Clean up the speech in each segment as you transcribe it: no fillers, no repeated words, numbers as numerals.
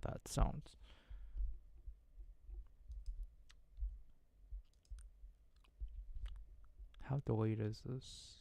that sounds. How delayed is this?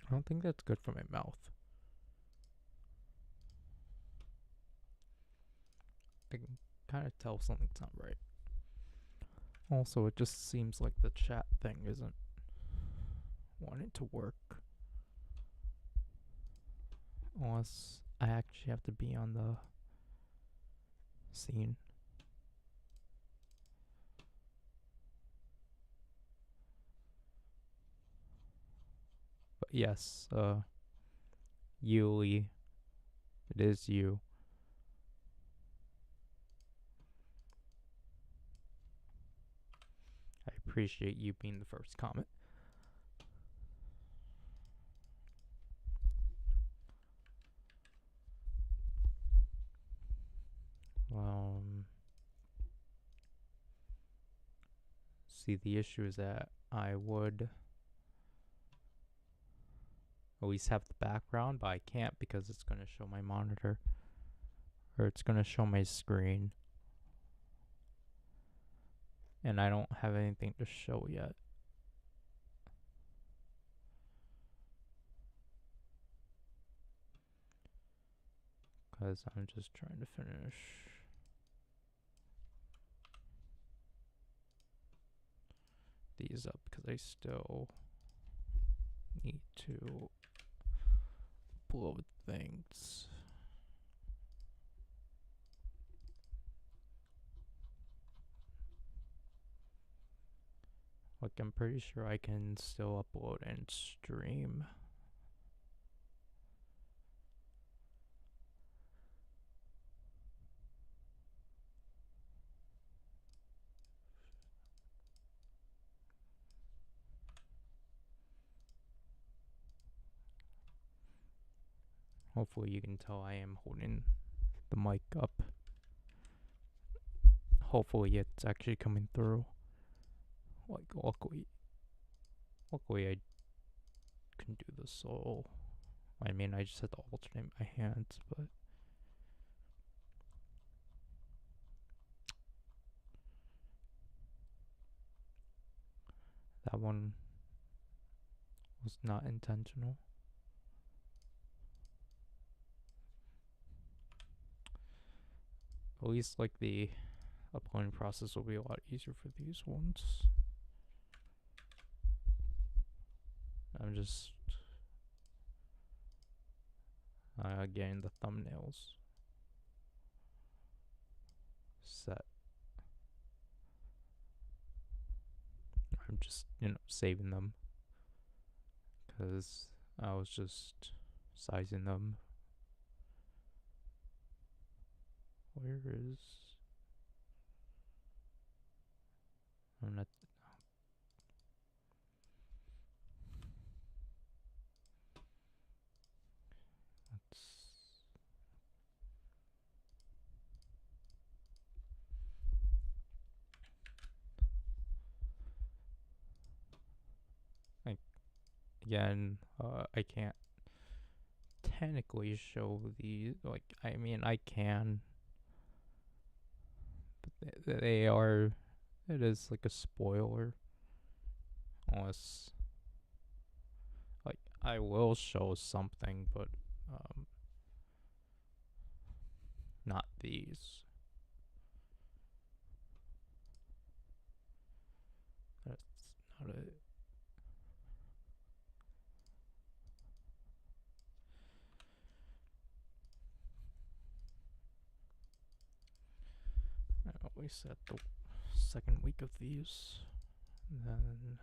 I don't think that's good for my mouth. I can kind of tell something's not right. Also, it just seems like the chat thing isn't wanting to work. Unless I actually have to be on the scene. But yes, Yuli, it is you. I appreciate you being the first comment. See, the issue is that I would always have the background, but I can't because it's going to show my monitor. Or it's going to show my screen. And I don't have anything to show yet. Because I'm just trying to finish these up because I still need to upload things. Like, I'm pretty sure I can still upload and stream. Hopefully you can tell I am holding the mic up. Hopefully it's actually coming through. Like, luckily I can do the solo. I mean, I just had to alternate my hands, but that one was not intentional. At least, like, the uploading process will be a lot easier for these ones. I'm just getting the thumbnails set. just, saving them. Because I was just sizing them. Where is... I'm not... Again, I can't technically show the, like, I mean, I can, but they are, it is like a spoiler, unless, like, I will show something, but, not these. That's not it. We set the second week of these, and then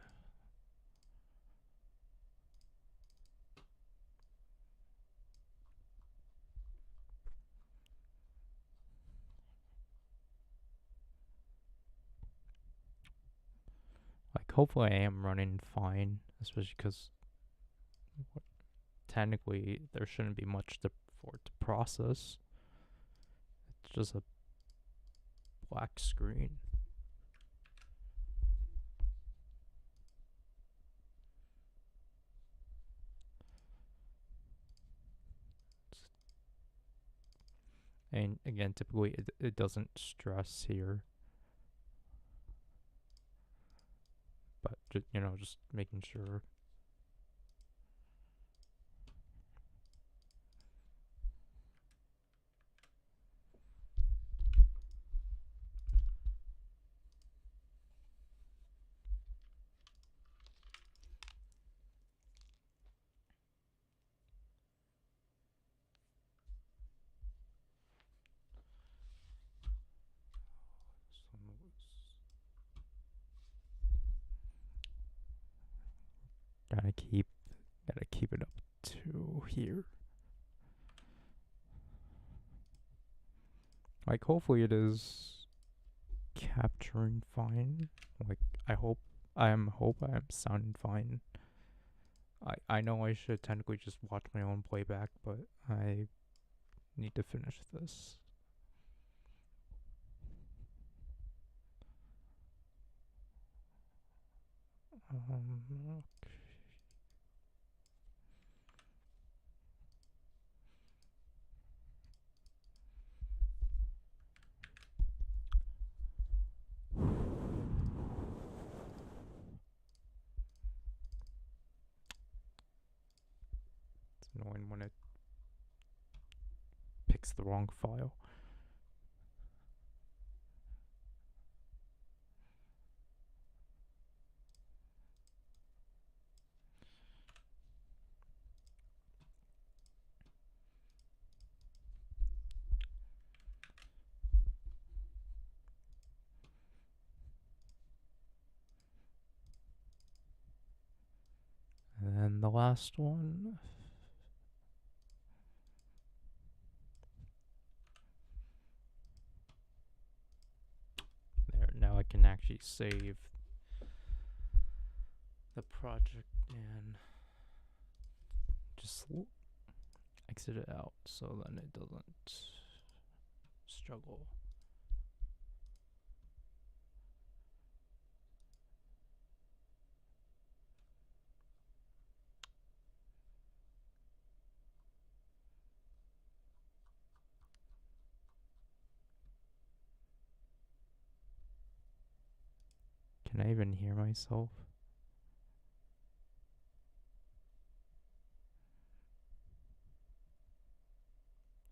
like hopefully I am running fine, especially because technically there shouldn't be much for it to process. It's just a black screen. And again, typically it doesn't stress here. But, just making sure. Gotta keep it up to here. Like, hopefully it is capturing fine. Like, I hope I am sounding fine. I know I should technically just watch my own playback, but I need to finish this. Okay. It's annoying when it picks the wrong file. And then the last one. There, now I can actually save the project and just exit it out so then it doesn't struggle. Can I even hear myself?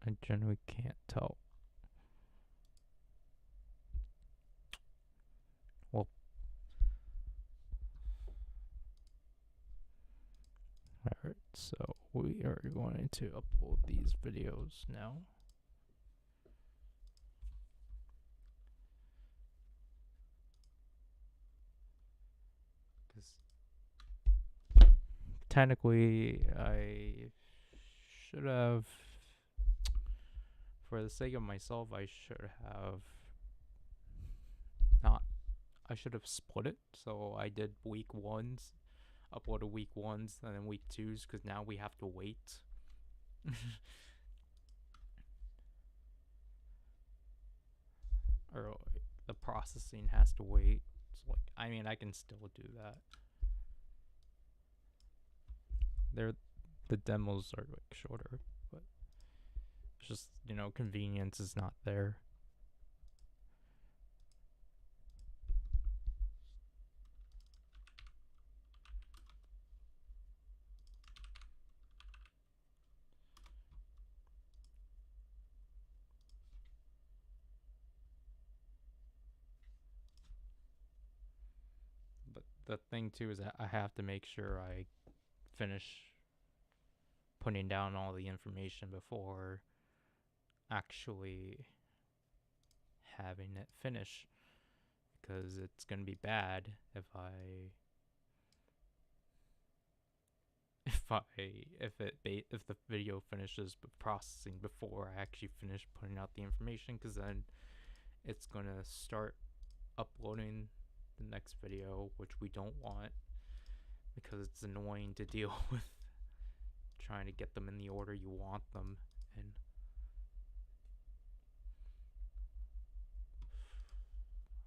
I generally can't tell. Well, alright, so we are going to upload these videos now. technically, I should have, for the sake of myself, I should have not. I should have split it. So I did week ones, uploaded week ones, and then week twos, because now we have to wait. Or the processing has to wait. So like, I mean, I can still do that. The demos are like shorter, but it's just, you know, convenience is not there. But the thing too is that I have to make sure I finish putting down all the information before actually having it finish, because it's going to be bad if the video finishes processing before I actually finish putting out the information, because then it's going to start uploading the next video, which we don't want, because it's annoying to deal with trying to get them in the order you want them in.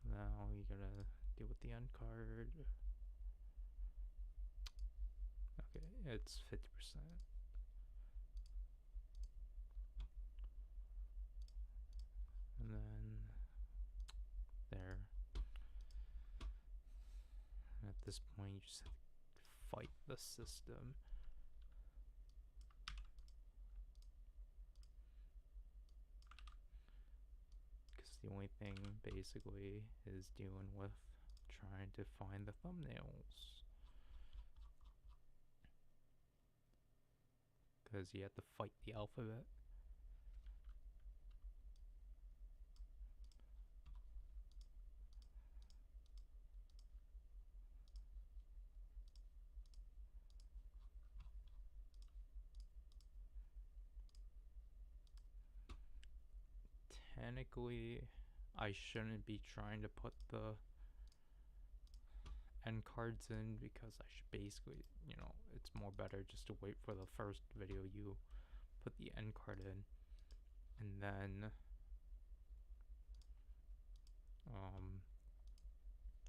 Now you gotta deal with the end card. Okay, it's 50%. And then there. And at this point, you just have to fight the system. Because the only thing basically is dealing with trying to find the thumbnails. Because you have to fight the alphabet. Technically, I shouldn't be trying to put the end cards in, because I should basically, you know, it's more better just to wait for the first video you put the end card in, and then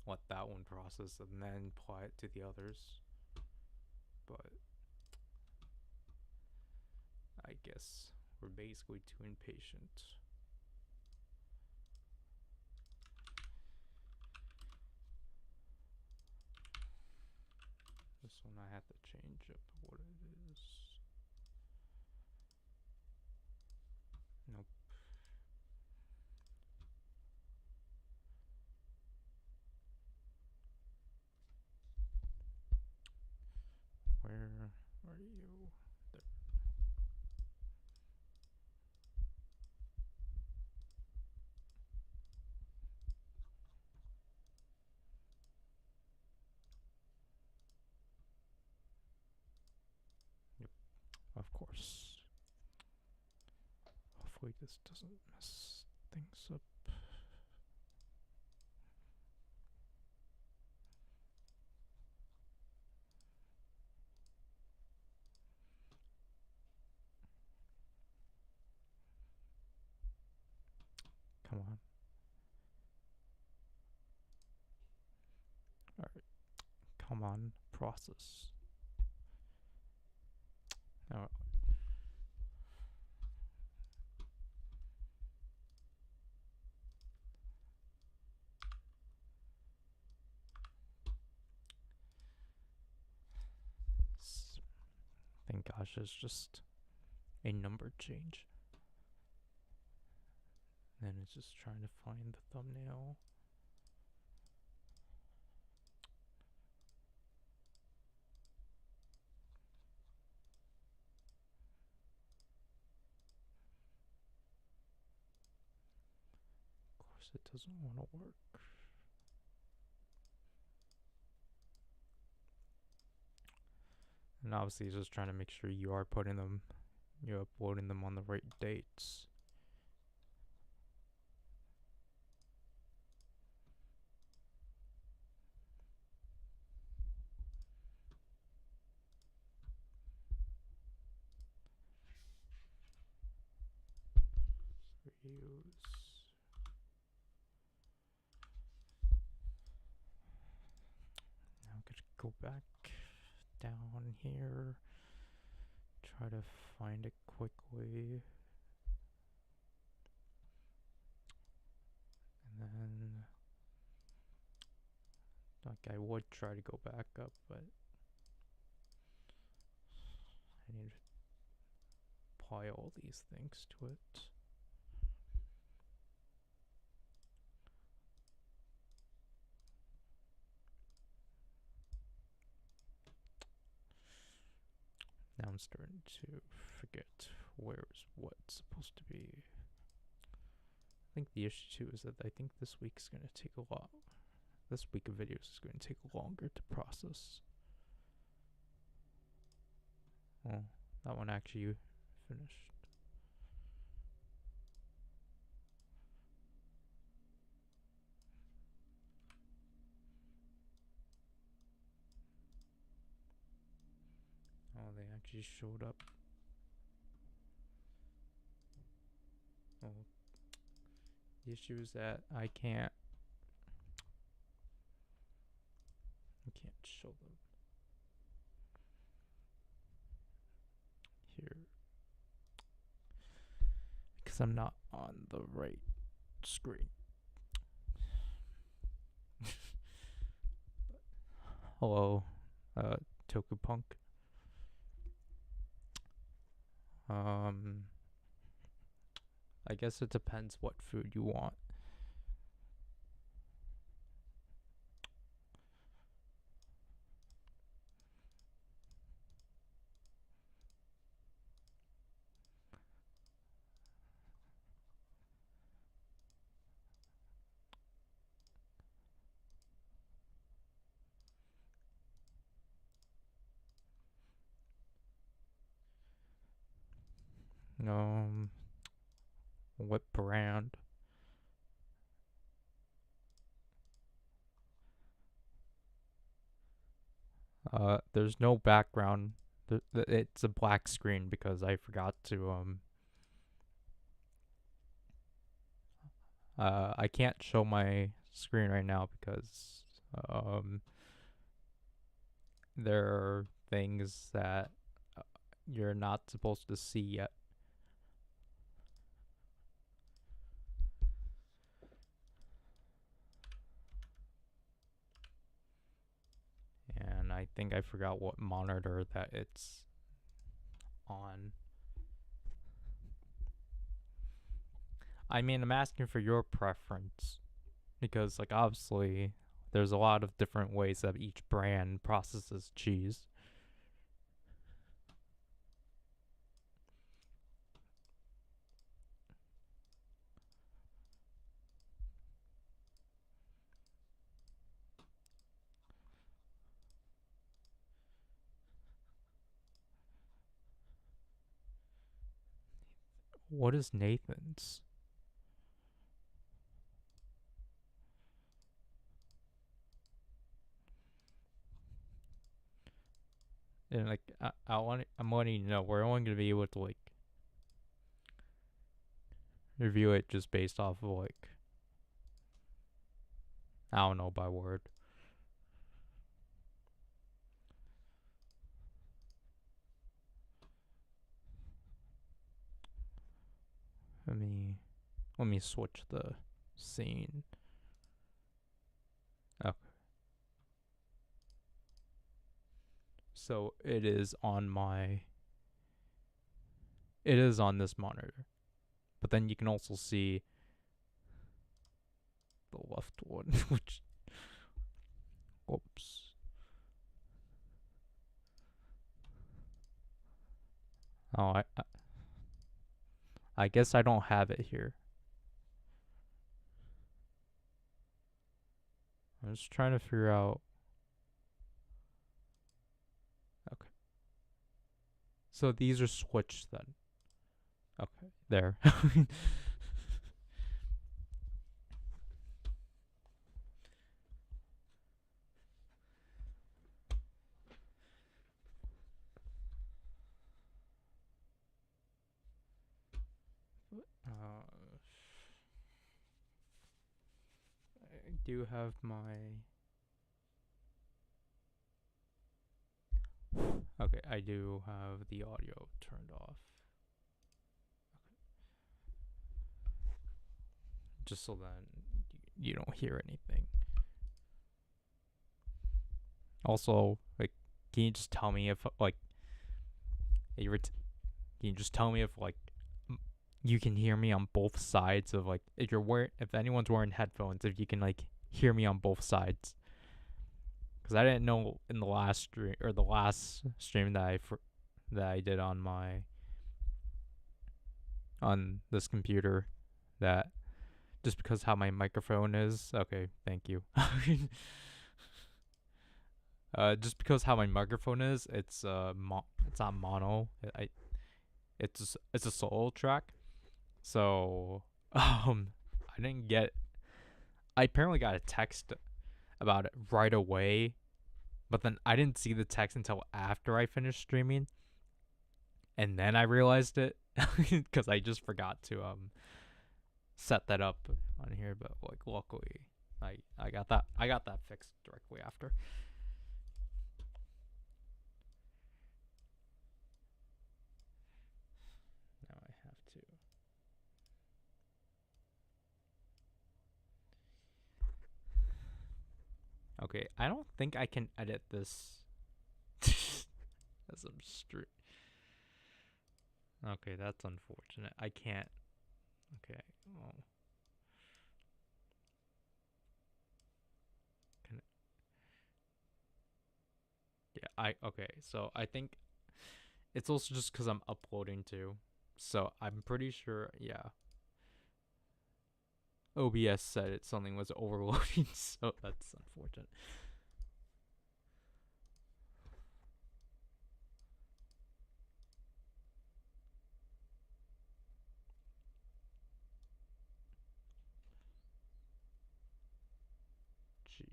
let that one process and then apply it to the others. But I guess we're basically too impatient. This one I have to change up what it is. Nope. Where are you? There. Yep, of course. Hopefully this doesn't mess things up. Come on. Alright. Come on, process. Now, thank gosh, it's just a number change. Then it's just trying to find the thumbnail. Of course it doesn't want to work. And obviously just trying to make sure you're uploading them on the right dates. Reuse. Now I'm gonna go back down here, try to find it quickly, and then like I would try to go back up, but I need to apply all these things to it. Now I'm starting to forget where's what's supposed to be. I think the issue too is that I think this week's gonna take a lot. This week of videos is going to take longer to process. Oh, that one actually finished. Oh, they actually showed up. Oh, the issue is that I can't show them here because I'm not on the right screen. Hello, Tokupunk. I guess it depends what food you want. What brand? There's no background. It's a black screen because I forgot to I can't show my screen right now because there are things that you're not supposed to see yet. And I think I forgot what monitor that it's on. I mean, I'm asking for your preference because, like, obviously, there's a lot of different ways that each brand processes cheese. What is Nathan's? And like, I'm wanting you to know we're only gonna be able to like review it just based off of like, I don't know, by word. Let me switch the scene. Okay. So it is on this monitor. But then you can also see the left one, which, whoops. Oh, I guess I don't have it here. I'm just trying to figure out. Okay. So these are switched then. Okay, there. uh, I do have my. Okay, I do have the audio turned off. Just so then you don't hear anything. Also, like, can you just tell me if like can you just tell me if like you can hear me on both sides of like if anyone's wearing headphones, if you can like hear me on both sides? Because I didn't know in the last stream that I did on this computer that just because how my microphone is. Okay, thank you. Just because how my microphone is, it's it's not mono. It's a solo track. So I didn't get. I apparently got a text about it right away, but then I didn't see the text until after I finished streaming, and then I realized it because I just forgot to set that up on here. But like luckily, I got that fixed directly after. Now I have to. Okay, I don't think I can edit this as I'm straight. Okay, that's unfortunate. I can't. Okay, well, can yeah, okay. So I think it's also just because I'm uploading too. So I'm pretty sure. Yeah, OBS said something was overloading, so that's unfortunate. Jeez.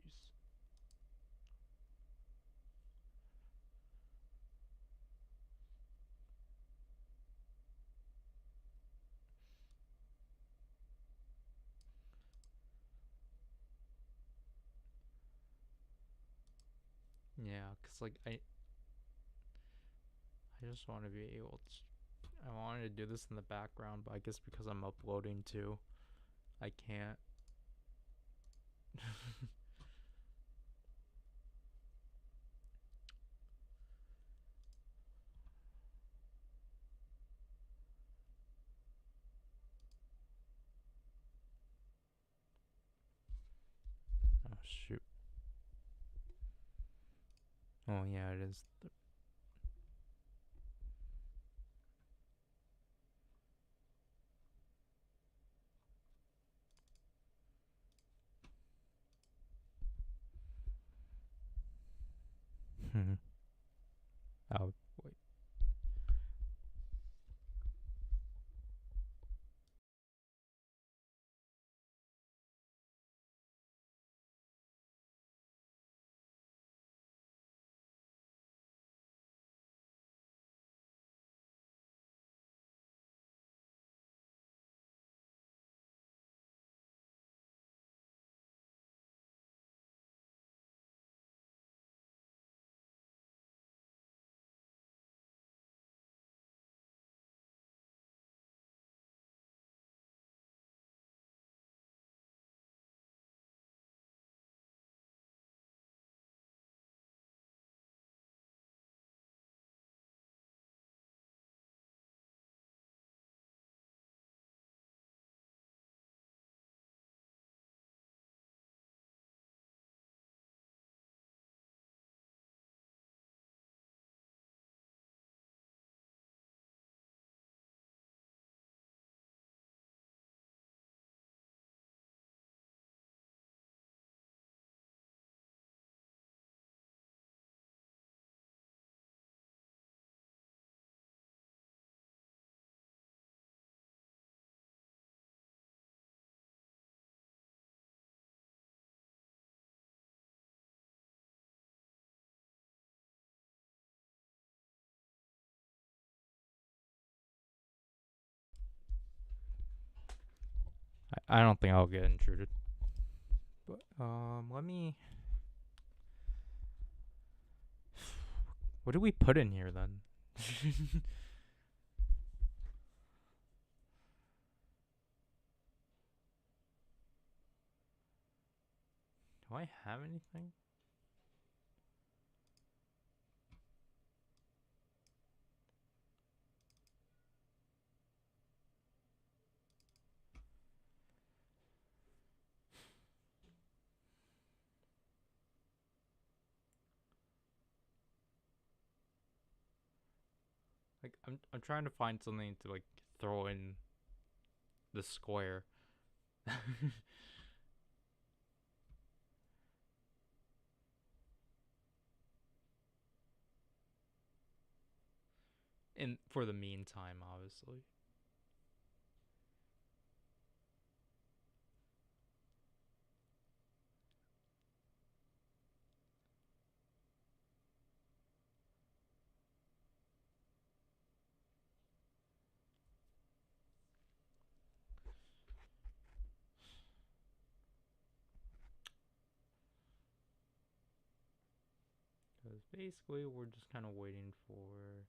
Yeah, cause like I just want to be able to. I wanted to do this in the background, but I guess because I'm uploading too, I can't. Oh shoot. Oh yeah, it is. Oh wait. I don't think I'll get intruded. But let me. What do we put in here then? Do I have anything? Like I'm trying to find something to like throw in the square. In for the meantime, obviously. Because basically we're just kind of waiting for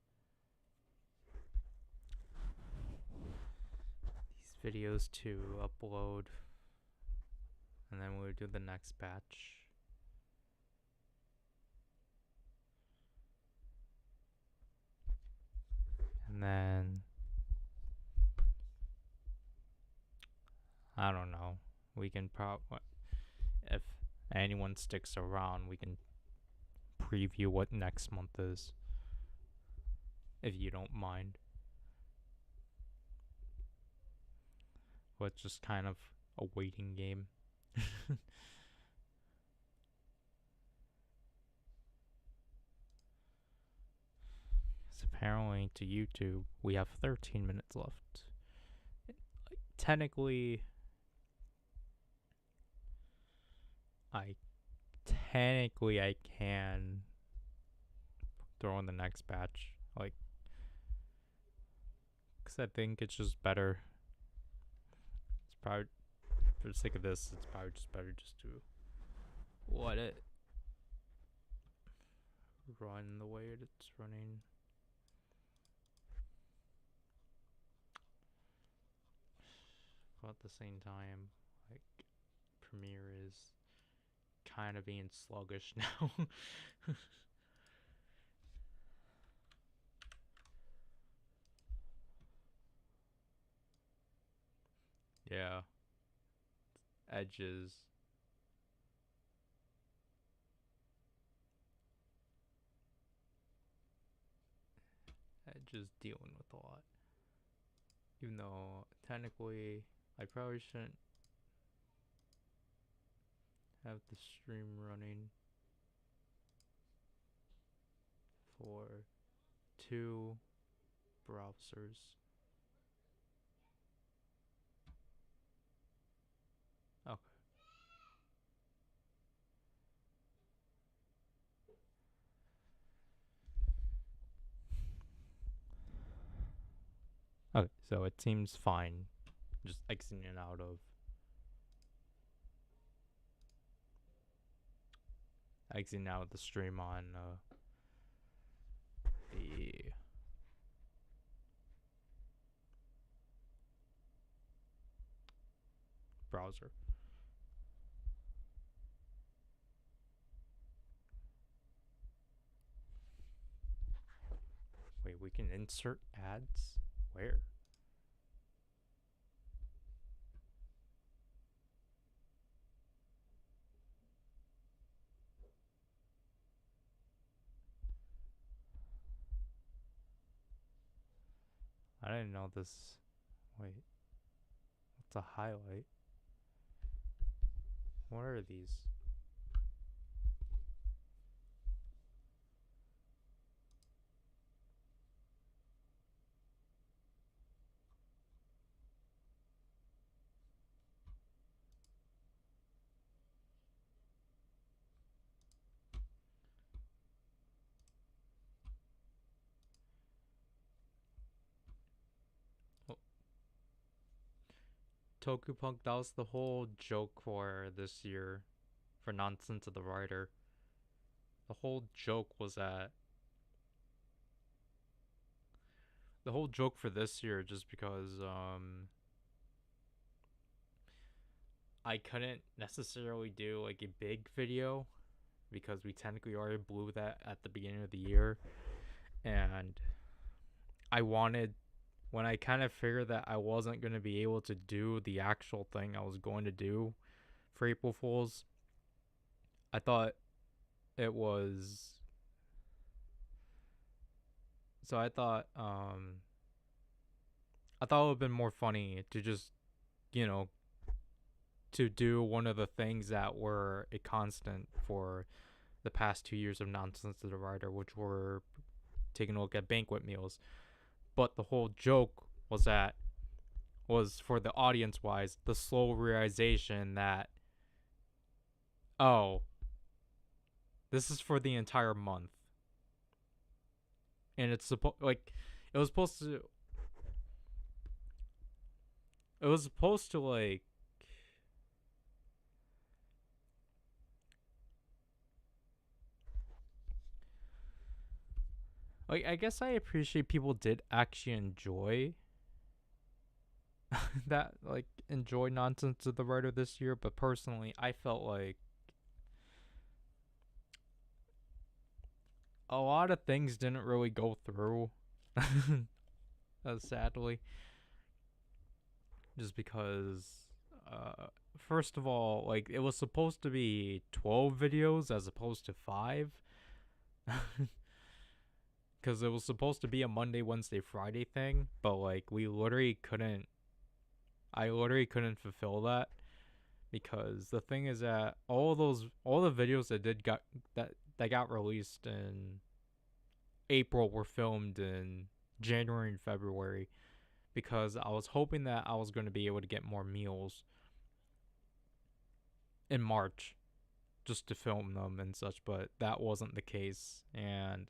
these videos to upload, and then we'll do the next batch. And then I don't know. We can probably, if anyone sticks around, we can preview what next month is, if you don't mind. But it's just kind of a waiting game. So apparently to YouTube, we have 13 minutes left. Technically, I can throw in the next batch, like, because I think it's just better. It's probably, for the sake of this, it's probably just better just to let it run the way it's running. But at the same time, like, Premiere is kind of being sluggish now. Yeah, edges. Edges dealing with a lot. Even though technically I probably shouldn't have the stream running for two browsers. Okay. Okay, so it seems fine. Just exiting out of the stream on the browser. Wait, we can insert ads? Where? I didn't know this. Wait, what's a highlight? What are these? Oh, Tokupunk, that was the whole joke for this year, for Nonsense of the Writer. The whole joke was that the whole joke for this year, just because I couldn't necessarily do like a big video because we technically already blew that at the beginning of the year, and I wanted, when I kind of figured that I wasn't going to be able to do the actual thing I was going to do for April Fools, I thought it was, so I thought it would have been more funny to just, you know, to do one of the things that were a constant for the past 2 years of Nonsense of the Writer, which were taking a look at banquet meals. But the whole joke was that, was for the audience wise, the slow realization that, oh, this is for the entire month. And it's supposed, like, it was supposed to, like, I guess I appreciate people did actually enjoy that, like, enjoy Nonsense of the Writer this year, but personally, I felt like a lot of things didn't really go through, sadly, just because, first of all, like, it was supposed to be 12 videos as opposed to 5, because it was supposed to be a Monday, Wednesday, Friday thing, but like I literally couldn't fulfill that, because the thing is that all the videos that got released in April were filmed in January and February, because I was hoping that I was going to be able to get more meals in March just to film them and such, but that wasn't the case. And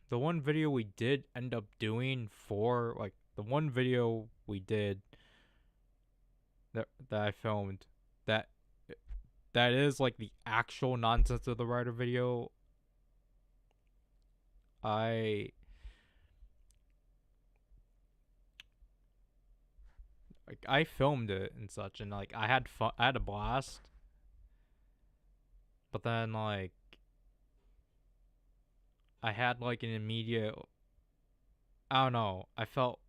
the one video we did end up doing for, like, the one video we did that I filmed, that is like the actual Nonsense of the Writer video, I filmed it and such, and like I had fun, I had a blast, but then like I had like an immediate, I don't know, I felt,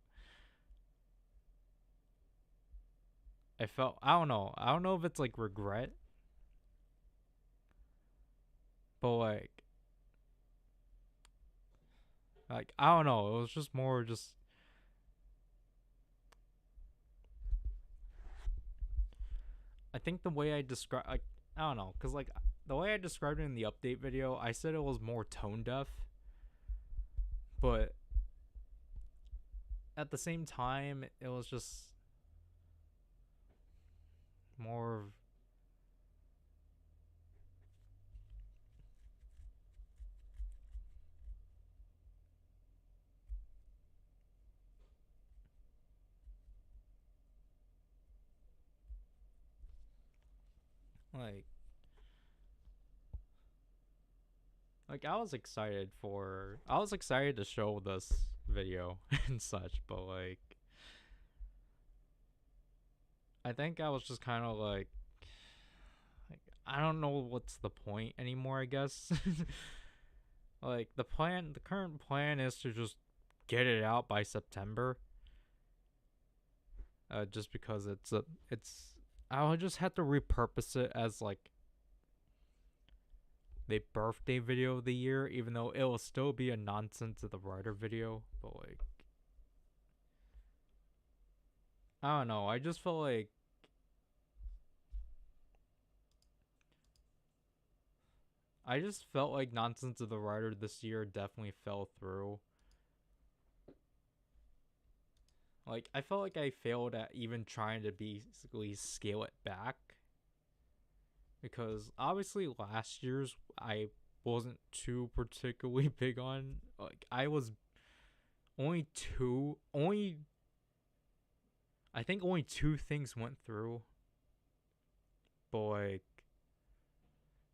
I don't know if it's like regret, but like I don't know, it was just more just, I think the way I describe, like, I don't know, because like the way I described it in the update video, I said it was more tone deaf, but at the same time, it was just more of, like I was excited to show this video and such, but like I think I was just kind of like I don't know what's the point anymore, I guess. Like the current plan is to just get it out by September. Just because I'll just have to repurpose it as like the birthday video of the year, even though it will still be a Nonsense of the Writer video. But like, I don't know. I just felt like Nonsense of the Writer this year definitely fell through. Like, I felt like I failed at even trying to basically scale it back. Because obviously last year's I wasn't too particularly big on. Like, I was only I think only 2 things went through. But like,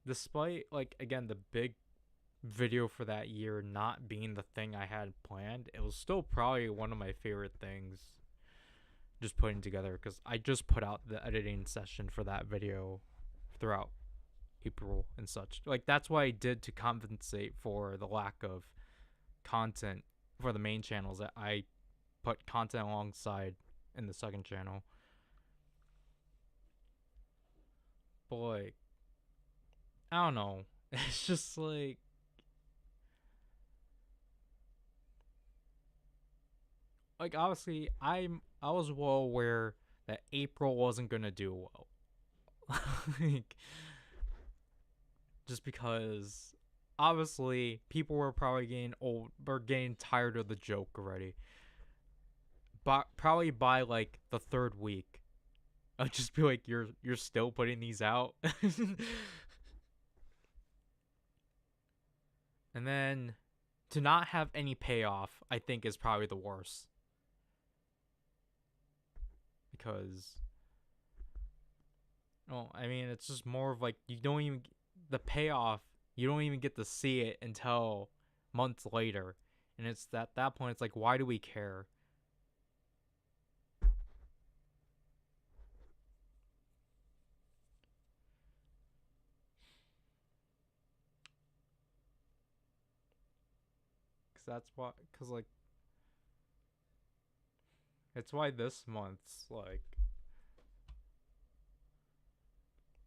despite like again the big video for that year not being the thing I had planned, it was still probably one of my favorite things just putting together, because I just put out the editing session for that video throughout April and such. Like, that's what I did to compensate for the lack of content for the main channels, that I put content alongside in the second channel. But like, I don't know. It's just like, obviously I was well aware that April wasn't gonna do well. Like, just because obviously people were probably getting old or getting tired of the joke already. But probably by like the third week, I'll just be like, you're still putting these out. And then to not have any payoff, I think, is probably the worst. Because, well, I mean, it's just more of like, you don't even, the payoff, you don't even get to see it until months later. And it's at that point, it's like, why do we care? Because that's why, because like, it's why this month's like,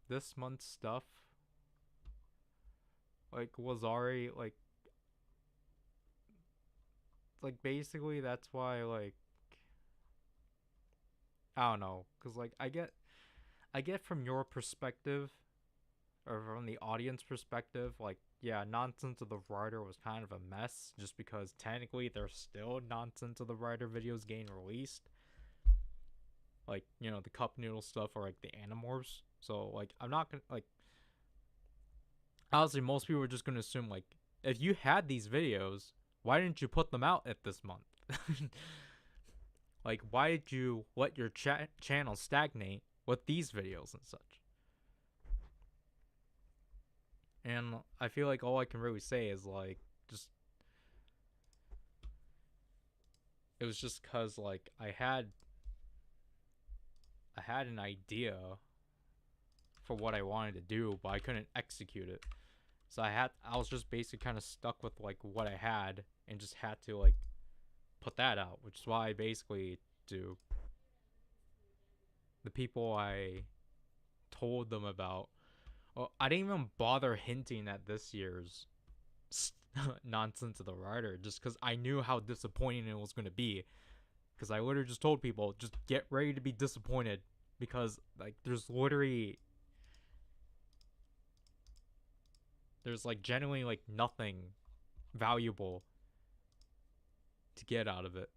this month's stuff like was already like basically that's why, like, I don't know, because like I get from your perspective, or from the audience perspective, like, yeah, Nonsense of the Writer was kind of a mess, just because technically there's still Nonsense of the Writer videos getting released, like, you know, the cup noodle stuff or like the Animorphs. So like, I'm not gonna like, honestly, most people are just gonna assume, like, if you had these videos, why didn't you put them out at this month? Like, why did you let your channel stagnate with these videos and such? And I feel like all I can really say is like, just, it was just cuz like I had an idea for what I wanted to do, but I couldn't execute it. So I was just basically kind of stuck with like what I had, and just had to like put that out, which is why I basically do. The people I told them about, well, I didn't even bother hinting at this year's Nonsense of the Writer, just because I knew how disappointing it was going to be. Because I literally just told people, just get ready to be disappointed, because like there's like genuinely like nothing valuable to get out of it.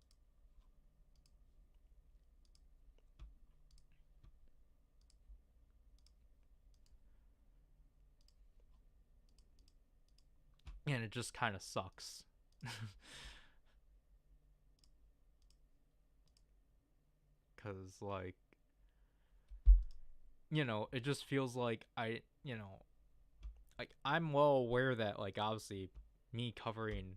And it just kind of sucks. Because like, you know, it just feels like you know, like, I'm well aware that like, obviously, me covering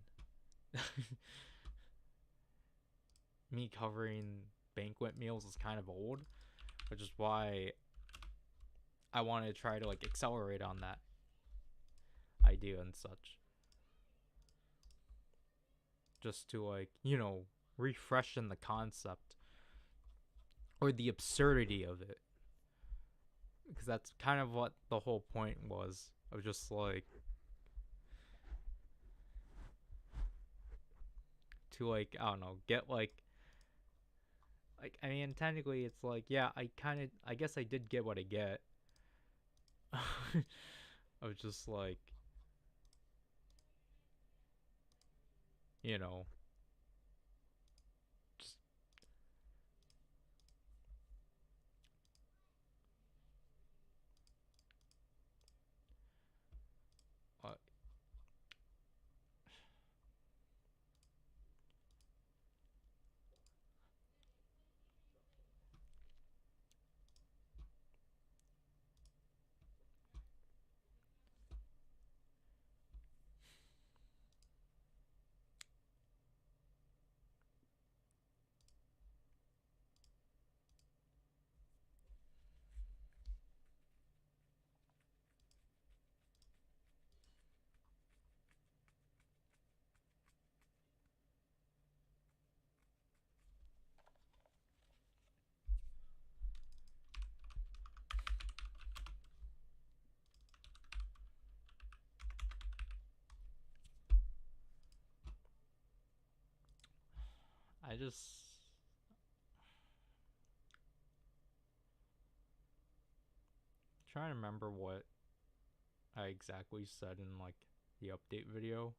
me covering banquet meals is kind of old, which is why I want to try to like accelerate on that idea and such, just to like, you know, refreshen the concept or the absurdity of it, because that's kind of what the whole point was, of just like, to like, I don't know, get like, I mean, technically it's like, yeah, I guess I did get what I get. I was just like, you know, just uh, I just trying to remember what I exactly said in like the update video.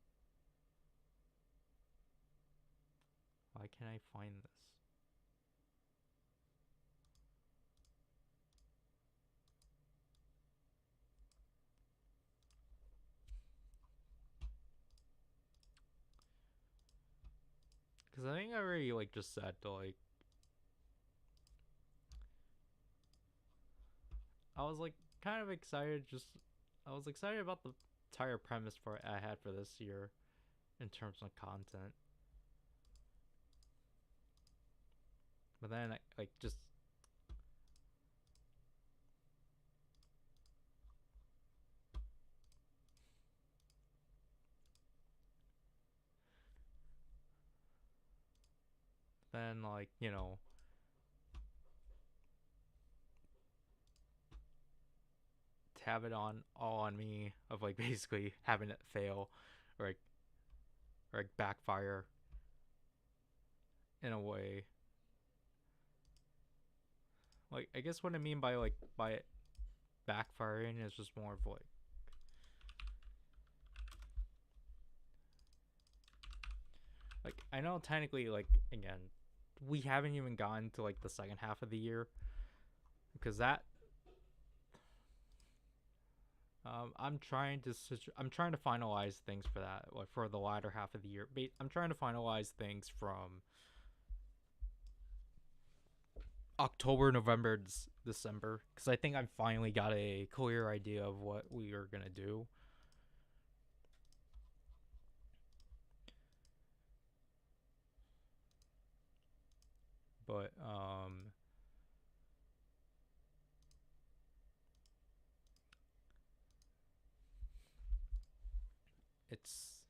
Why can't I find this? Because I think I already like just said to like I was like kind of excited. Just I was excited about the entire premise for I had for this year in terms of content. But then I like just then like you know to have it on all on me of like basically having it fail or like backfire in a way. Like I guess what I mean by it backfiring is just more of like I know technically like again we haven't even gotten to like the second half of the year because that I'm trying to finalize things for that like for the latter half of the year. I'm trying to finalize things from October, November, December because I think I've finally got a clear idea of what we are gonna do. But it's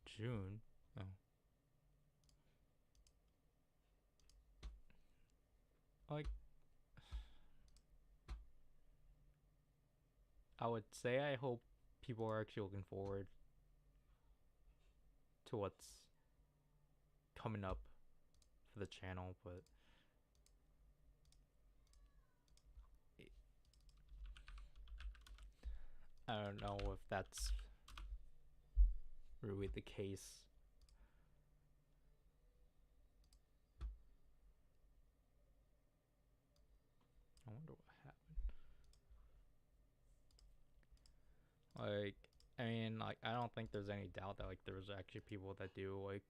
June. No. Like I would say I hope people are actually looking forward to what's coming up for the channel, but I don't know if that's really the case. I wonder what happened. Like, I mean, like, I don't think there's any doubt that like there's actually people that do like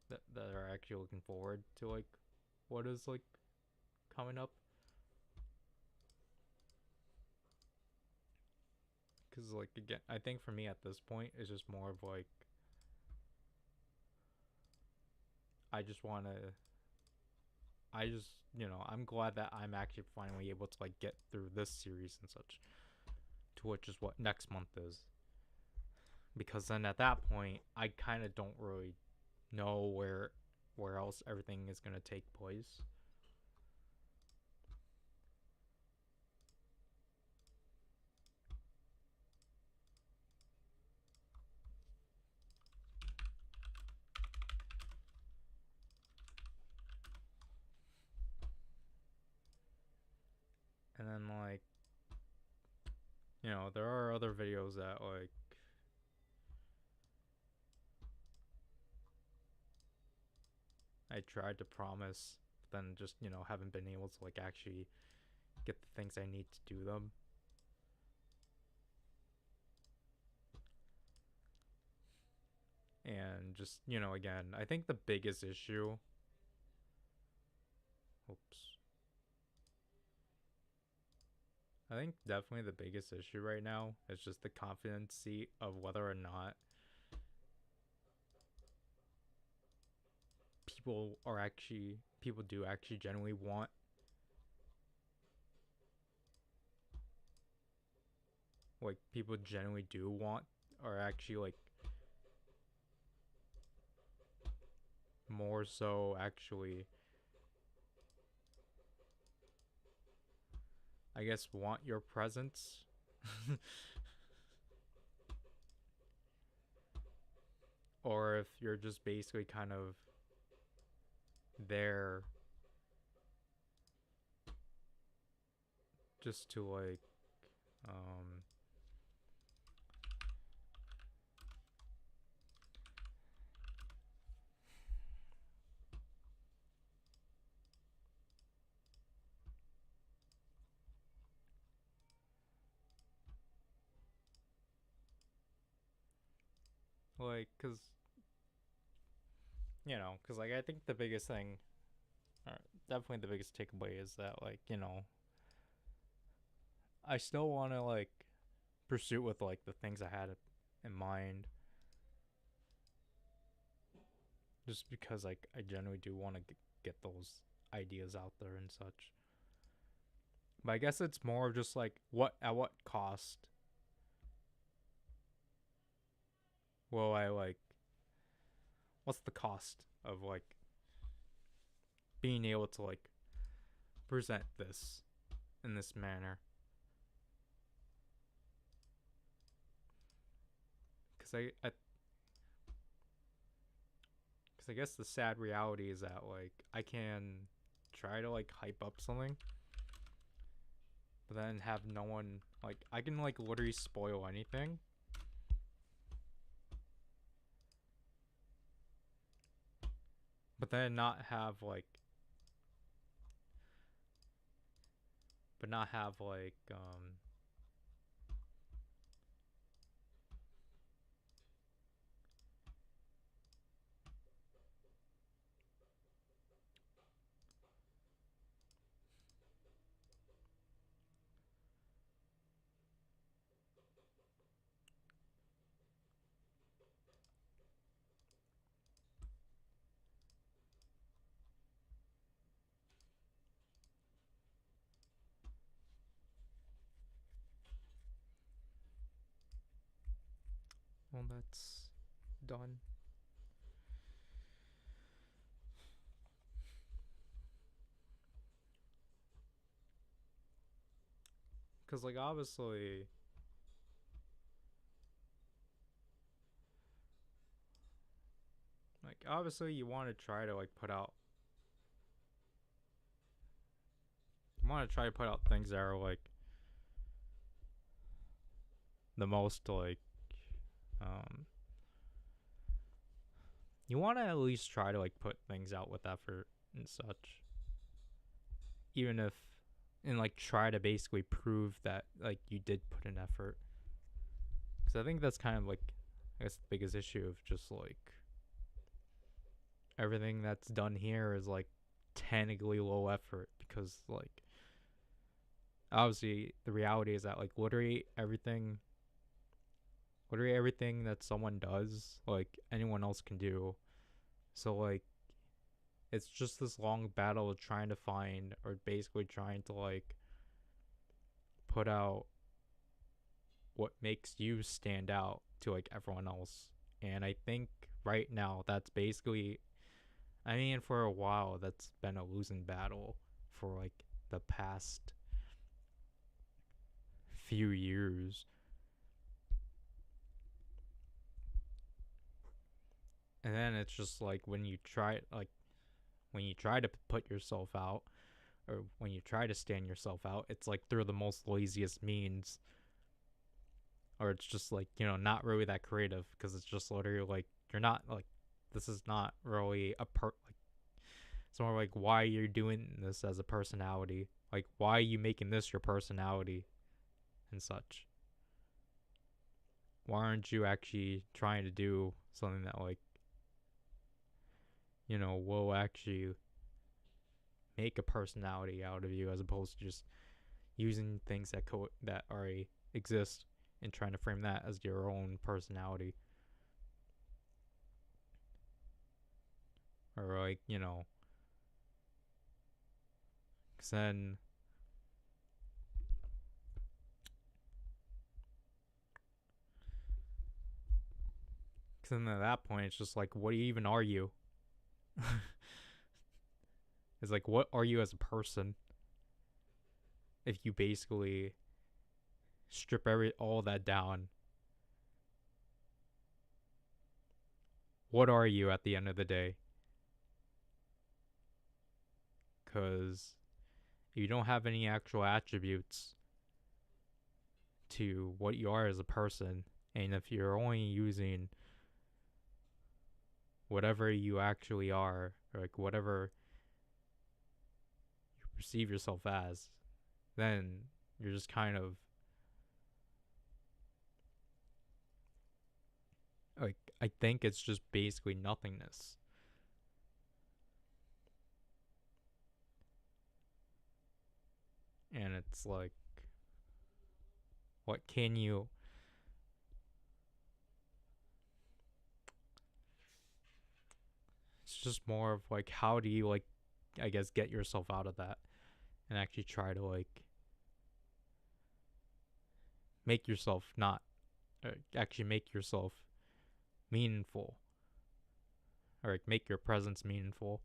that are actually looking forward to like what is like coming up. Cause like again, I think for me at this point it's just more of like I just want to. I just I'm glad that I'm actually finally able to like get through this series and such to which is what next month is. Because then at that point I kind of don't really know where else everything is gonna take place. And then like there are other videos that like I tried to promise, but then just haven't been able to like actually get the things I need to do them. And just again, I think the biggest issue. Oops. I think definitely the biggest issue right now is just the confidence of whether or not people do actually genuinely want like people genuinely do want or actually like more so actually I guess want your presence Or if you're just basically kind of there just to like um like cuz cuz like I think the biggest thing, or definitely the biggest takeaway, is that like, I still want to like pursue with like the things I had in mind, just because like I generally do want to get those ideas out there and such. But I guess it's more of just like what cost will I like what's the cost of like being able to like present this in this manner? Cuz I guess the sad reality is that like I can try to like hype up something, but then have no one like I can like literally spoil anything. But then not have like but not have like well, that's done. Cuz like obviously you want to try to like put out things that are like the most like um you want to at least try to like put things out with effort and such, even if, and like try to basically prove that like you did put an effort. Because I think that's kind of like, I guess, the biggest issue of just like everything that's done here is like technically low effort, because like obviously the reality is that like literally everything that someone does, like anyone else can do. So like it's just this long battle of trying to find, or basically trying to like put out what makes you stand out to like everyone else. And I think right now that's basically, I mean, for a while that's been a losing battle for like the past few years. And then it's just like when you try to put yourself out, or when you try to stand yourself out, it's like through the most laziest means, or it's just like, not really that creative, because it's just literally like you're not like, this is not really like, it's more like, why you're doing this as a personality, like why are you making this your personality and such. Why aren't you actually trying to do something that like, will actually make a personality out of you, as opposed to just using things that already exist and trying to frame that as your own personality. Or like, cause then cause then at that point it's just like, what even are you? It's like, what are you as a person if you basically strip all that down, what are you at the end of the day? Because you don't have any actual attributes to what you are as a person, and if you're only using whatever you actually are, or like whatever you perceive yourself as, then you're just kind of like, I think it's just basically nothingness. And it's like, what can you. It's just more of like, how do you, like, I guess, get yourself out of that and actually try to, like, make yourself not. Actually make yourself meaningful. Or like, make your presence meaningful.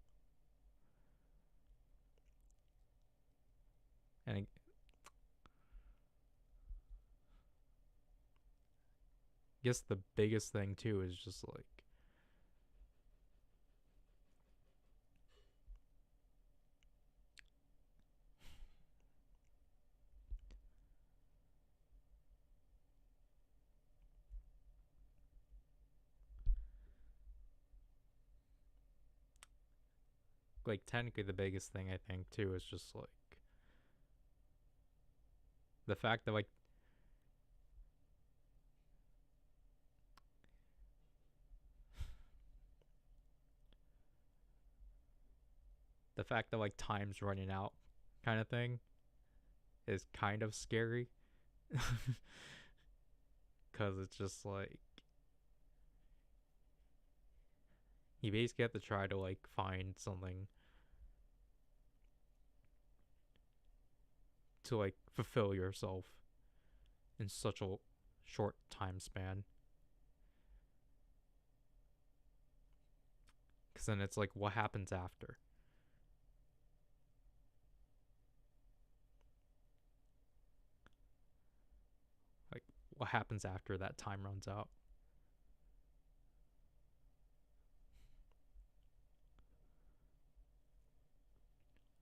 And I guess the biggest thing too is just like technically the biggest thing I think too is just like the fact that like time's running out kind of thing is kind of scary. Because it's just like you basically have to try to like find something to like fulfill yourself in such a short time span. Because then it's like, what happens after? Like, what happens after that time runs out?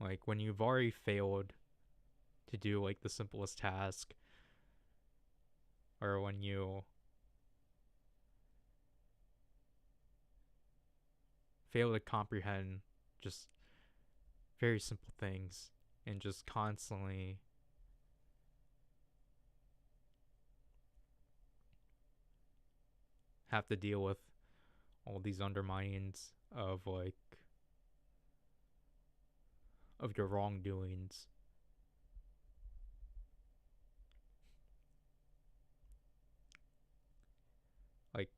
Like, when you've already failed to do like the simplest task, or when you fail to comprehend just very simple things and just constantly have to deal with all these underminings of like of your wrongdoings. Like,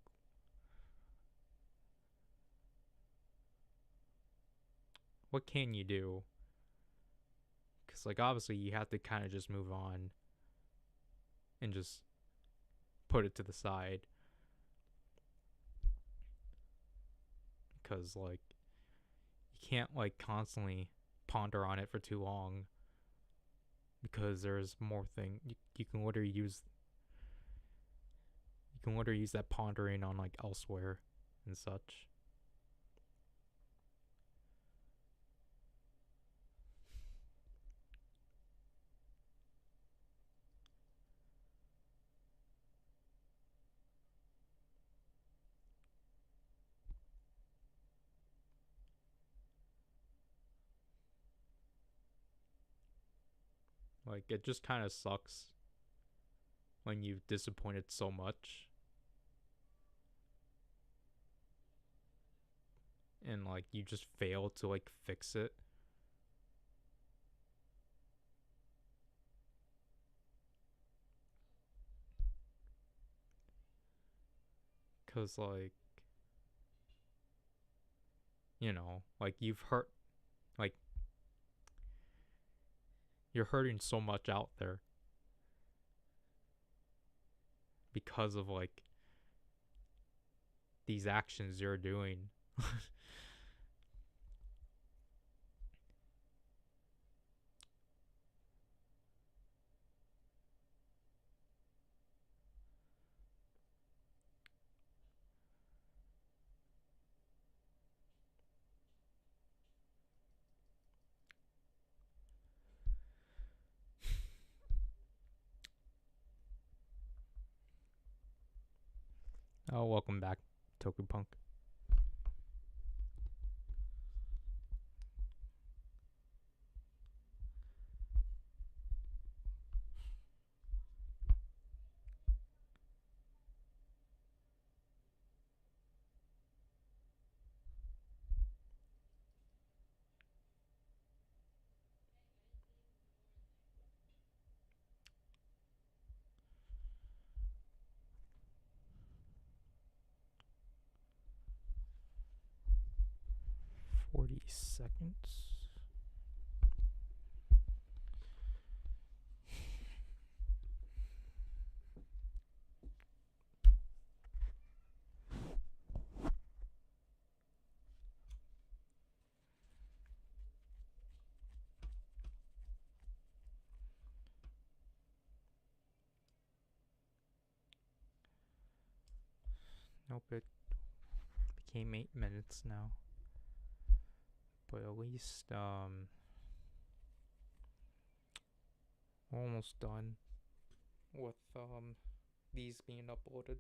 what can you do? Because like obviously you have to kind of just move on and just put it to the side, because like you can't like constantly ponder on it for too long, because there's more thing you can literally use. You can literally use that pondering on like elsewhere and such. Like, it just kind of sucks when you've disappointed so much and like you just fail to like fix it. Cause like, you know, like you've hurt, like you're hurting so much out there because of like these actions you're doing. Oh, welcome back, Tokupunk. $40. Nope, it became 8 minutes now. But at least, we're almost done with, these being uploaded.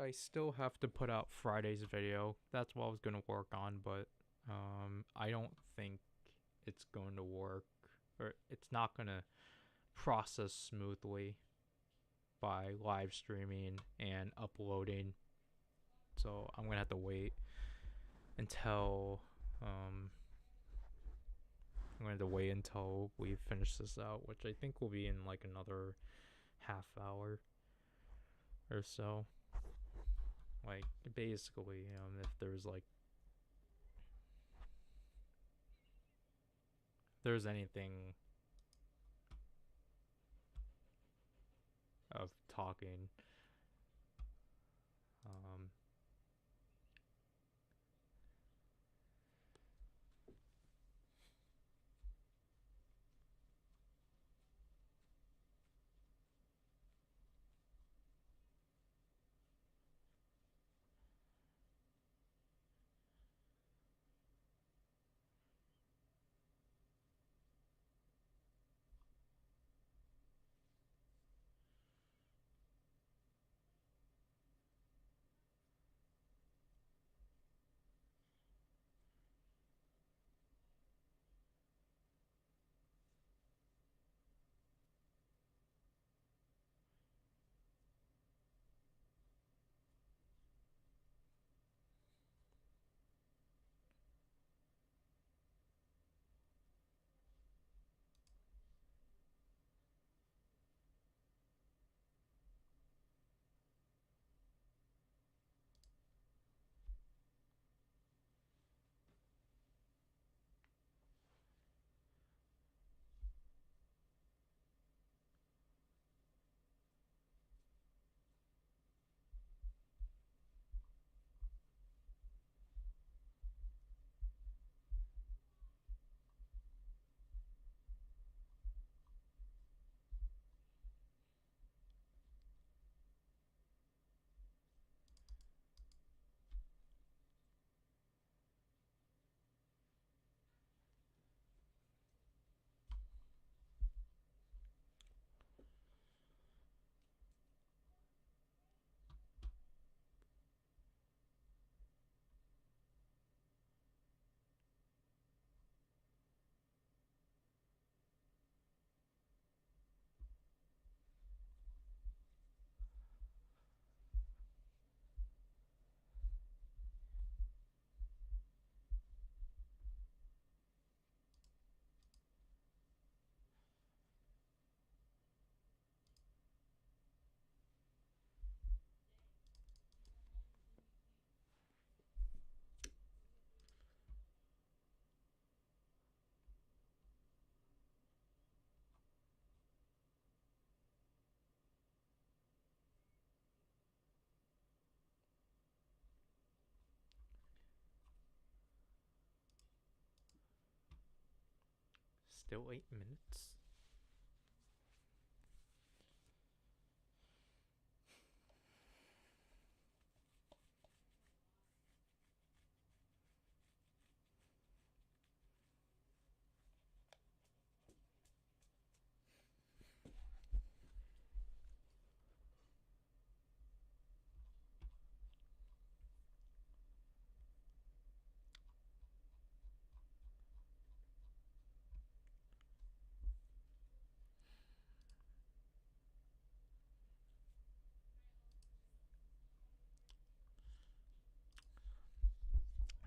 I still have to put out Friday's video. That's what I was gonna work on, but, I don't think it's going to work, or it's not gonna process smoothly by live streaming and uploading. So I'm gonna have to wait until we finish this out, which I think will be in like another half hour or so. Like basically, if there's anything of talking, still 8 minutes.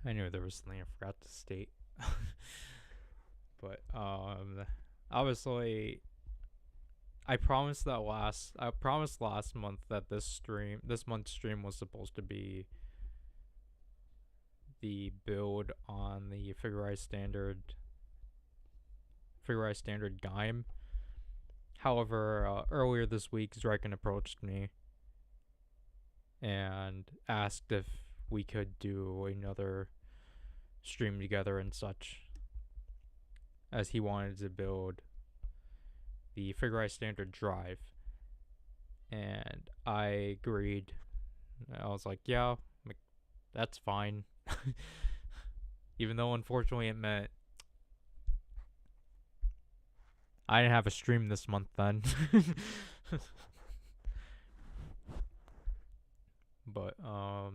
I knew there was something I forgot to state. But obviously I promised last month that this month's stream was supposed to be the build on the Figurized Standard Gaim. However, earlier this week, Zrykin approached me and asked if we could do another stream together and such, as he wanted to build the Figurized Standard drive. And I agreed. I was like, yeah, that's fine. Even though, unfortunately, it meant I didn't have a stream this month then. But I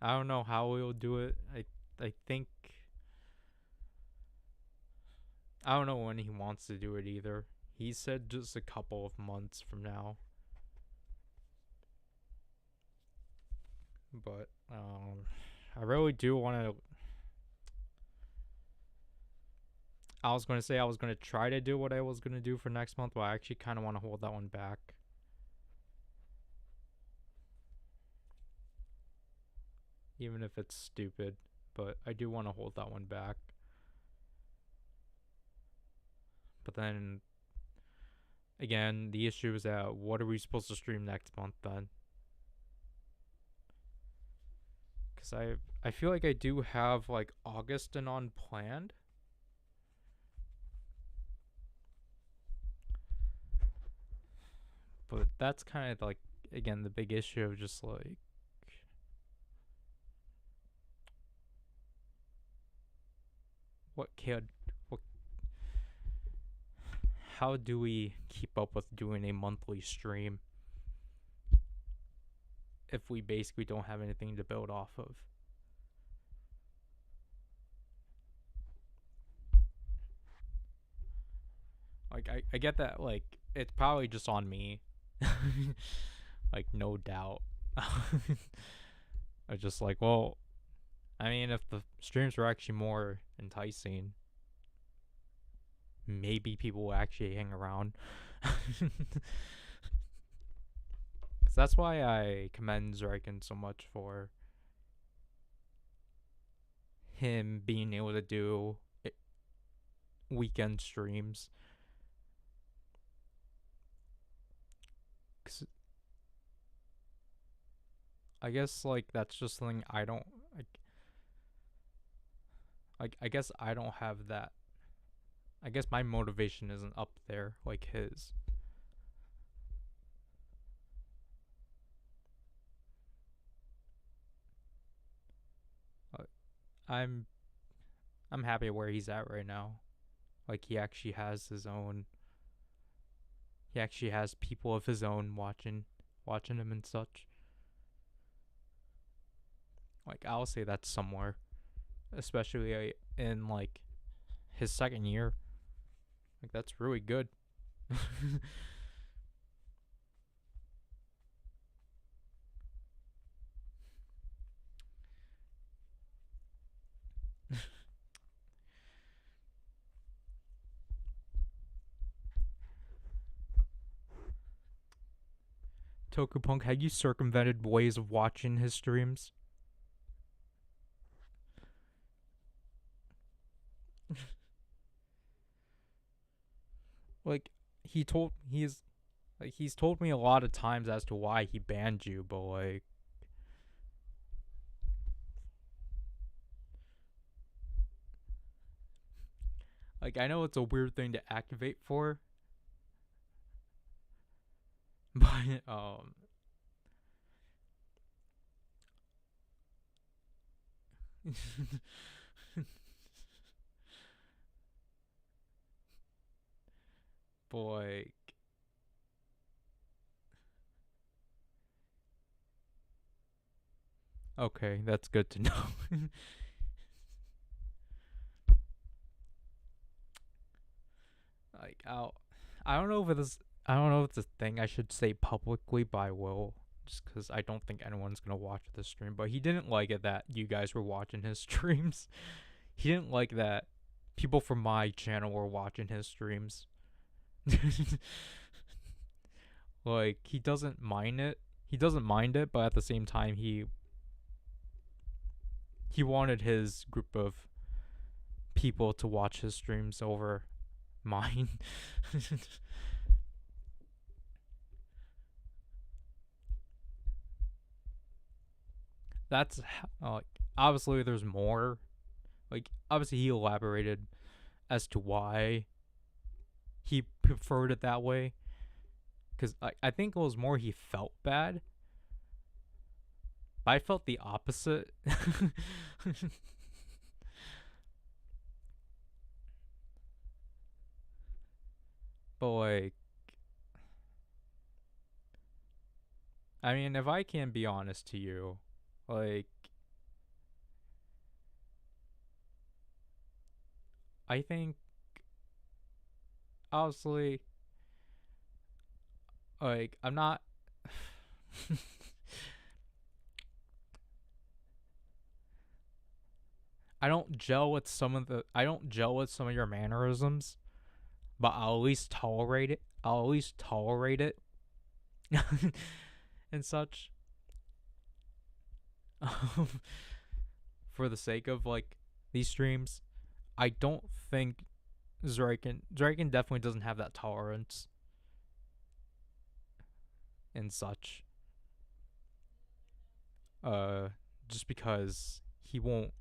don't know how we'll do it. I think I don't know when he wants to do it either. He said just a couple of months from now. But I really do want to. I was going to say I was going to try to do what I was going to do for next month, but I actually kind of want to hold that one back. Even if it's stupid, but I do want to hold that one back. But then, again, the issue is that what are we supposed to stream next month then? Because I feel like I do have like August and on planned. But that's kind of like, again, the big issue of just like, how do we keep up with doing a monthly stream if we basically don't have anything to build off of? Like, I get that, like, it's probably just on me. Like, no doubt. I just like, well, I mean, if the streams were actually more enticing, maybe people will actually hang around. Because that's why I commend Zrykin so much for him being able to do weekend streams. Cause I guess like that's just something I don't like. I guess I don't have that. I guess my motivation isn't up there like his. I'm happy where he's at right now. Like, he actually has his own. He actually has people of his own watching him and such. Like, I'll say that's somewhere, especially in like his second year. Like, that's really good. Tokupunk, have you circumvented ways of watching his streams? Like, he's told me a lot of times as to why he banned you, but like I know it's a weird thing to activate for, but boy. Okay, that's good to know. Like, I don't know if it's a thing I should say publicly, but I will. just because I don't think anyone's gonna watch this stream. But he didn't like it that you guys were watching his streams. He didn't like that people from my channel were watching his streams. Like, he doesn't mind it. He doesn't mind it, but at the same time, he wanted his group of people to watch his streams over mine. That's obviously there's more. Like, obviously he elaborated as to why he preferred it that way, because I think it was more he felt bad. But I felt the opposite. But like, I mean, if I can be honest to you, like, I think obviously, like, I'm not. I don't gel with some of your mannerisms, but I'll at least tolerate it. I'll at least tolerate it and such. For the sake of like these streams, I don't think Draken definitely doesn't have that tolerance and such. Just because he won't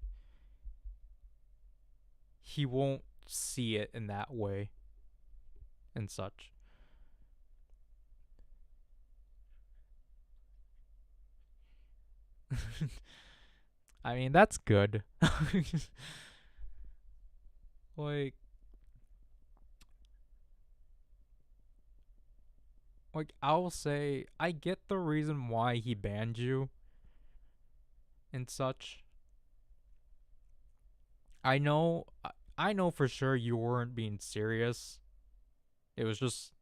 see it in that way and such. I mean, that's good. like I'll say I get the reason why he banned you and such. I know for sure you weren't being serious. It was just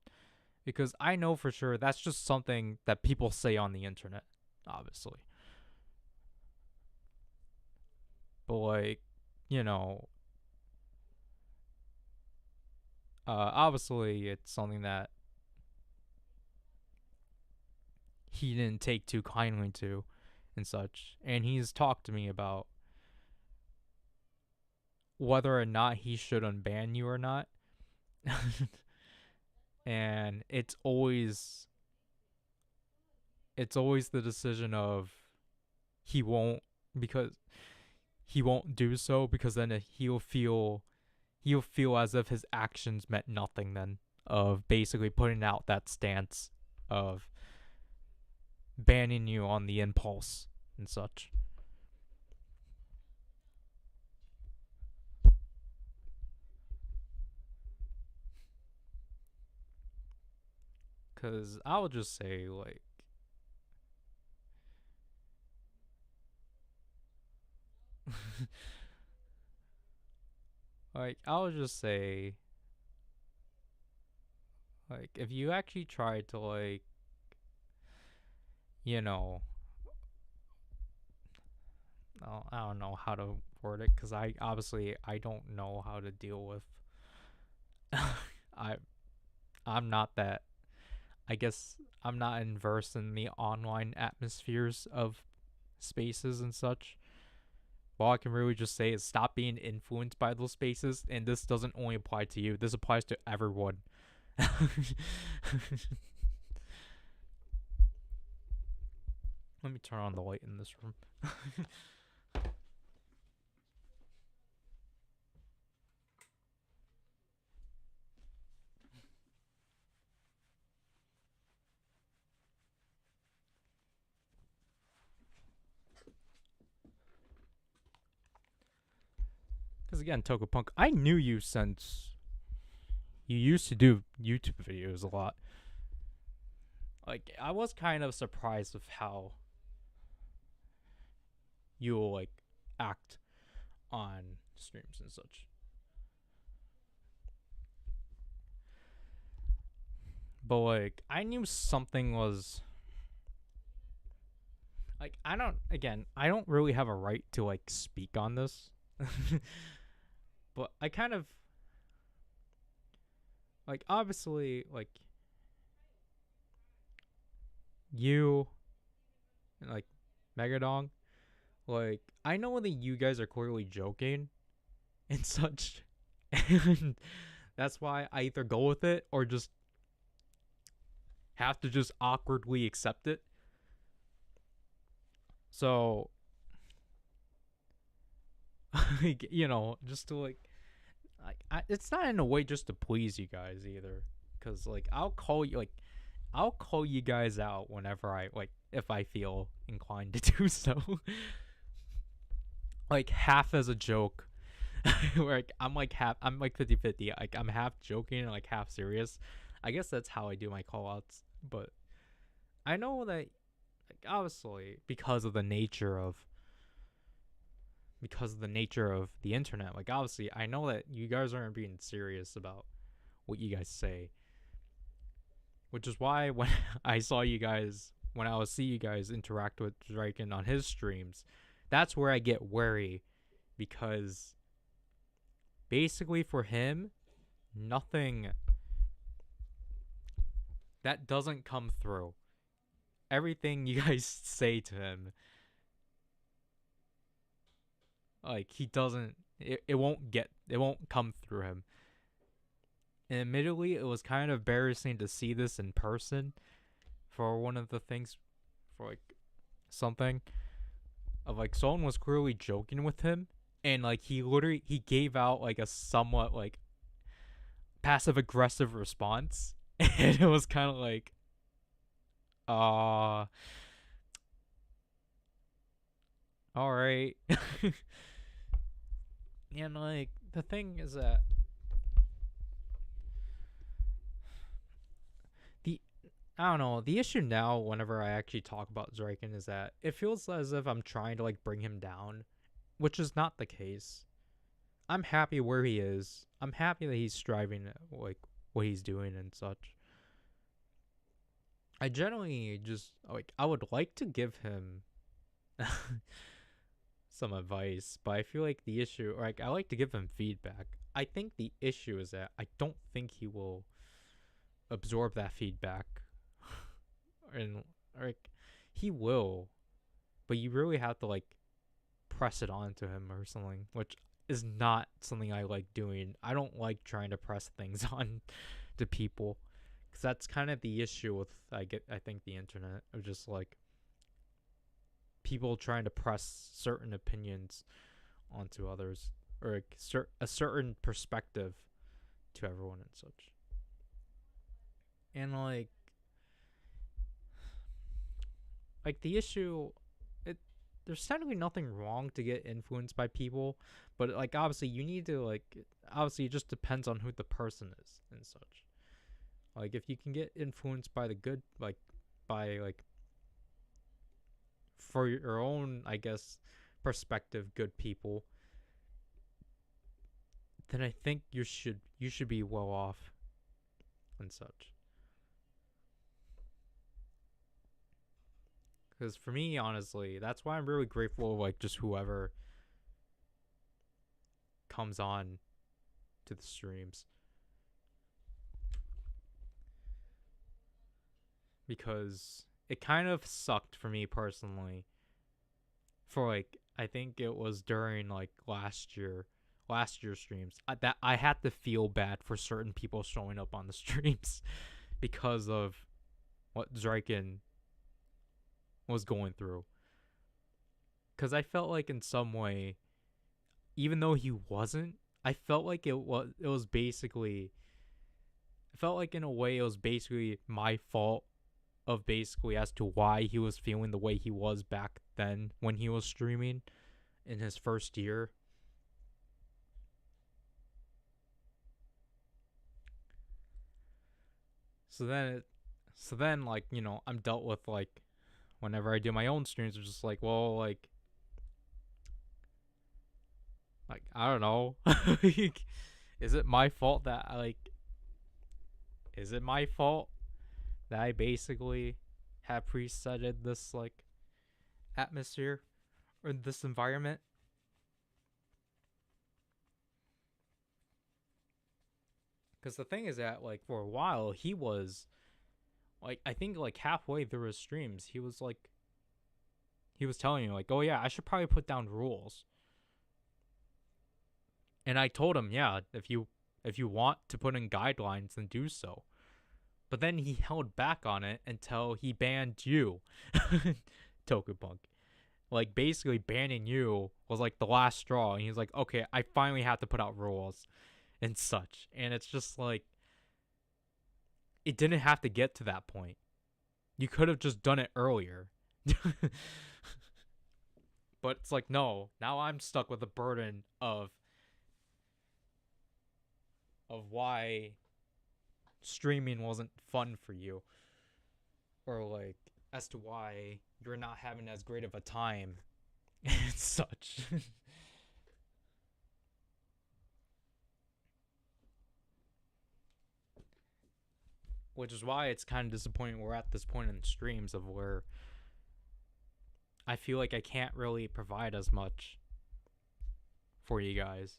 because I know for sure that's just something that people say on the internet, obviously. But like, you know, obviously it's something that he didn't take too kindly to and such. And he's talked to me about whether or not he should unban you or not. And it's always the decision of he won't do so, because then he'll feel as if his actions meant nothing then, of basically putting out that stance of banning you on the impulse and such. Because I'll just say, I'll just say, if you actually try to, you know, I don't know how to word it, because I don't know how to deal with. I'm not that. I guess I'm not versed in the online atmospheres of spaces and such. All I can really just say is stop being influenced by those spaces, and this doesn't only apply to you. This applies to everyone. Let me turn on the light in this room. Because again, Tokopunk, I knew you since you used to do YouTube videos a lot. I was kind of surprised of how you'll act on streams and such. But I knew something was like I don't really have a right to like speak on this. But I kind of like obviously like you and like Megadong, like I know that you guys are clearly joking and such. And that's why I either go with it or just have to just awkwardly accept it. So like, you know, just to like it's not in a way just to please you guys either, because like I'll call you guys out whenever I like if I feel inclined to do so. Like half as a joke. Where like, I'm like 50-50. Like I'm half joking and like half serious. I guess that's how I do my call outs. But I know that like, obviously because of the nature of the internet, like obviously I know that you guys aren't being serious about what you guys say. Which is why when when I would see you guys interact with Draken on his streams, that's where I get wary, because basically for him, nothing that doesn't come through. Everything you guys say to him, like he doesn't, it won't come through him. And admittedly, it was kind of embarrassing to see this in person for one of the things, for like something of like someone was clearly joking with him, and like he gave out like a somewhat like passive aggressive response, and it was kind of like, all right. And like the thing is that the I don't know, the issue now whenever I actually talk about Draken is that it feels as if I'm trying to like bring him down, which is not the case. I'm happy where he is. I'm happy that he's striving at like what he's doing and such. I generally just like I would like to give him some advice, but I feel like the issue, like I like to give him feedback. I think the issue is that I don't think he will absorb that feedback, and like he will, but you really have to like press it on to him or something, which is not something I like doing. I don't like trying to press things on to people, because that's kind of the issue with I think the internet, of just like people trying to press certain opinions onto others, or like a certain perspective to everyone and such. And like the issue, it there's technically nothing wrong to get influenced by people, but like obviously you need to like obviously it just depends on who the person is and such. Like if you can get influenced by the good, like by like for your own, I guess, perspective, good people, then I think you should be well off and such. Because for me, honestly, that's why I'm really grateful of like just whoever comes on to the streams, because it kind of sucked for me personally. For like, I think it was during like last year's streams, that I had to feel bad for certain people showing up on the streams because of what Draken was going through. Because I felt like in some way, even though he wasn't, I felt like it was basically, I felt like in a way it was basically my fault, of basically as to why he was feeling the way he was back then when he was streaming in his first year. So then like, you know, I'm dealt with like whenever I do my own streams, it's just like, well, like I don't know. Is it my fault that is it my fault that I basically have presetted this like atmosphere or this environment. Because the thing is that, like, for a while, he was, like, I think, like, halfway through his streams, he was, like, he was telling me, like, oh, yeah, I should probably put down rules. And I told him, yeah, if you want to put in guidelines, then do so. But then he held back on it until he banned you, Tokupunk. Like, basically banning you was, like, the last straw. And he's like, okay, I finally have to put out rules and such. And it's just like, it didn't have to get to that point. You could have just done it earlier. But it's like, no, now I'm stuck with the burden of why streaming wasn't fun for you, or like as to why you're not having as great of a time and such. Which is why it's kind of disappointing we're at this point in streams of where I feel like I can't really provide as much for you guys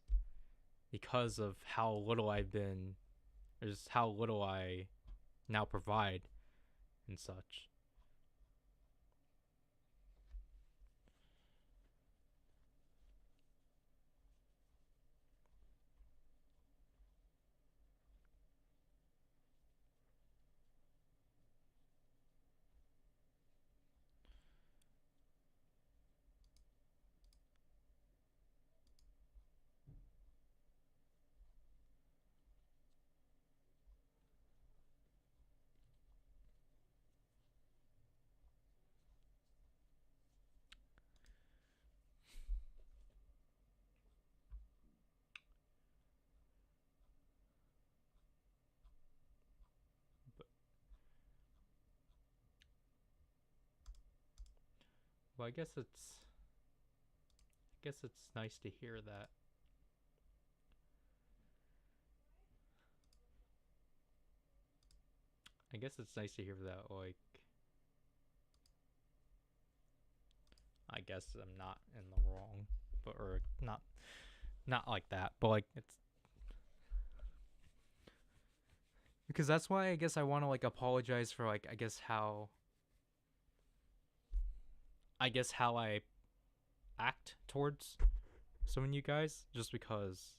because of how little I've been, or just how little I now provide and such. But, well, I guess it's nice to hear that. I guess it's nice to hear that, like, I guess I'm not in the wrong, but, or not like that, but like, it's because that's why I guess I want to, like, apologize for, like, I guess how I act towards some of you guys, just because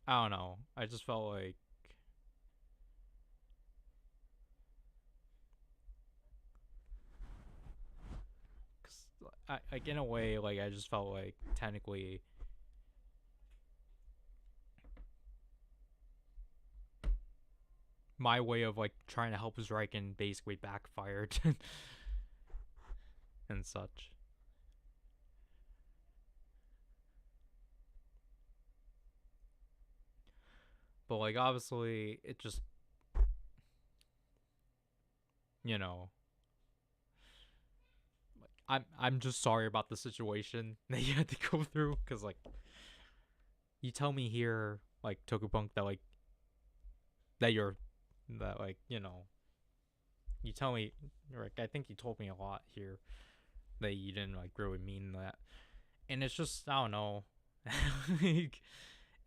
I don't know, I just felt like, cause like, in a way, like, I just felt like technically my way of, like, trying to help Zriken basically backfired and such. But, like, obviously, it just, you know, like, I'm just sorry about the situation that you had to go through, because, like, you tell me here, like, Tokupunk, that, like, that you're, that, like, you know, you tell me, like, I think you told me a lot here that you didn't, like, really mean that. And it's just, I don't know. Like,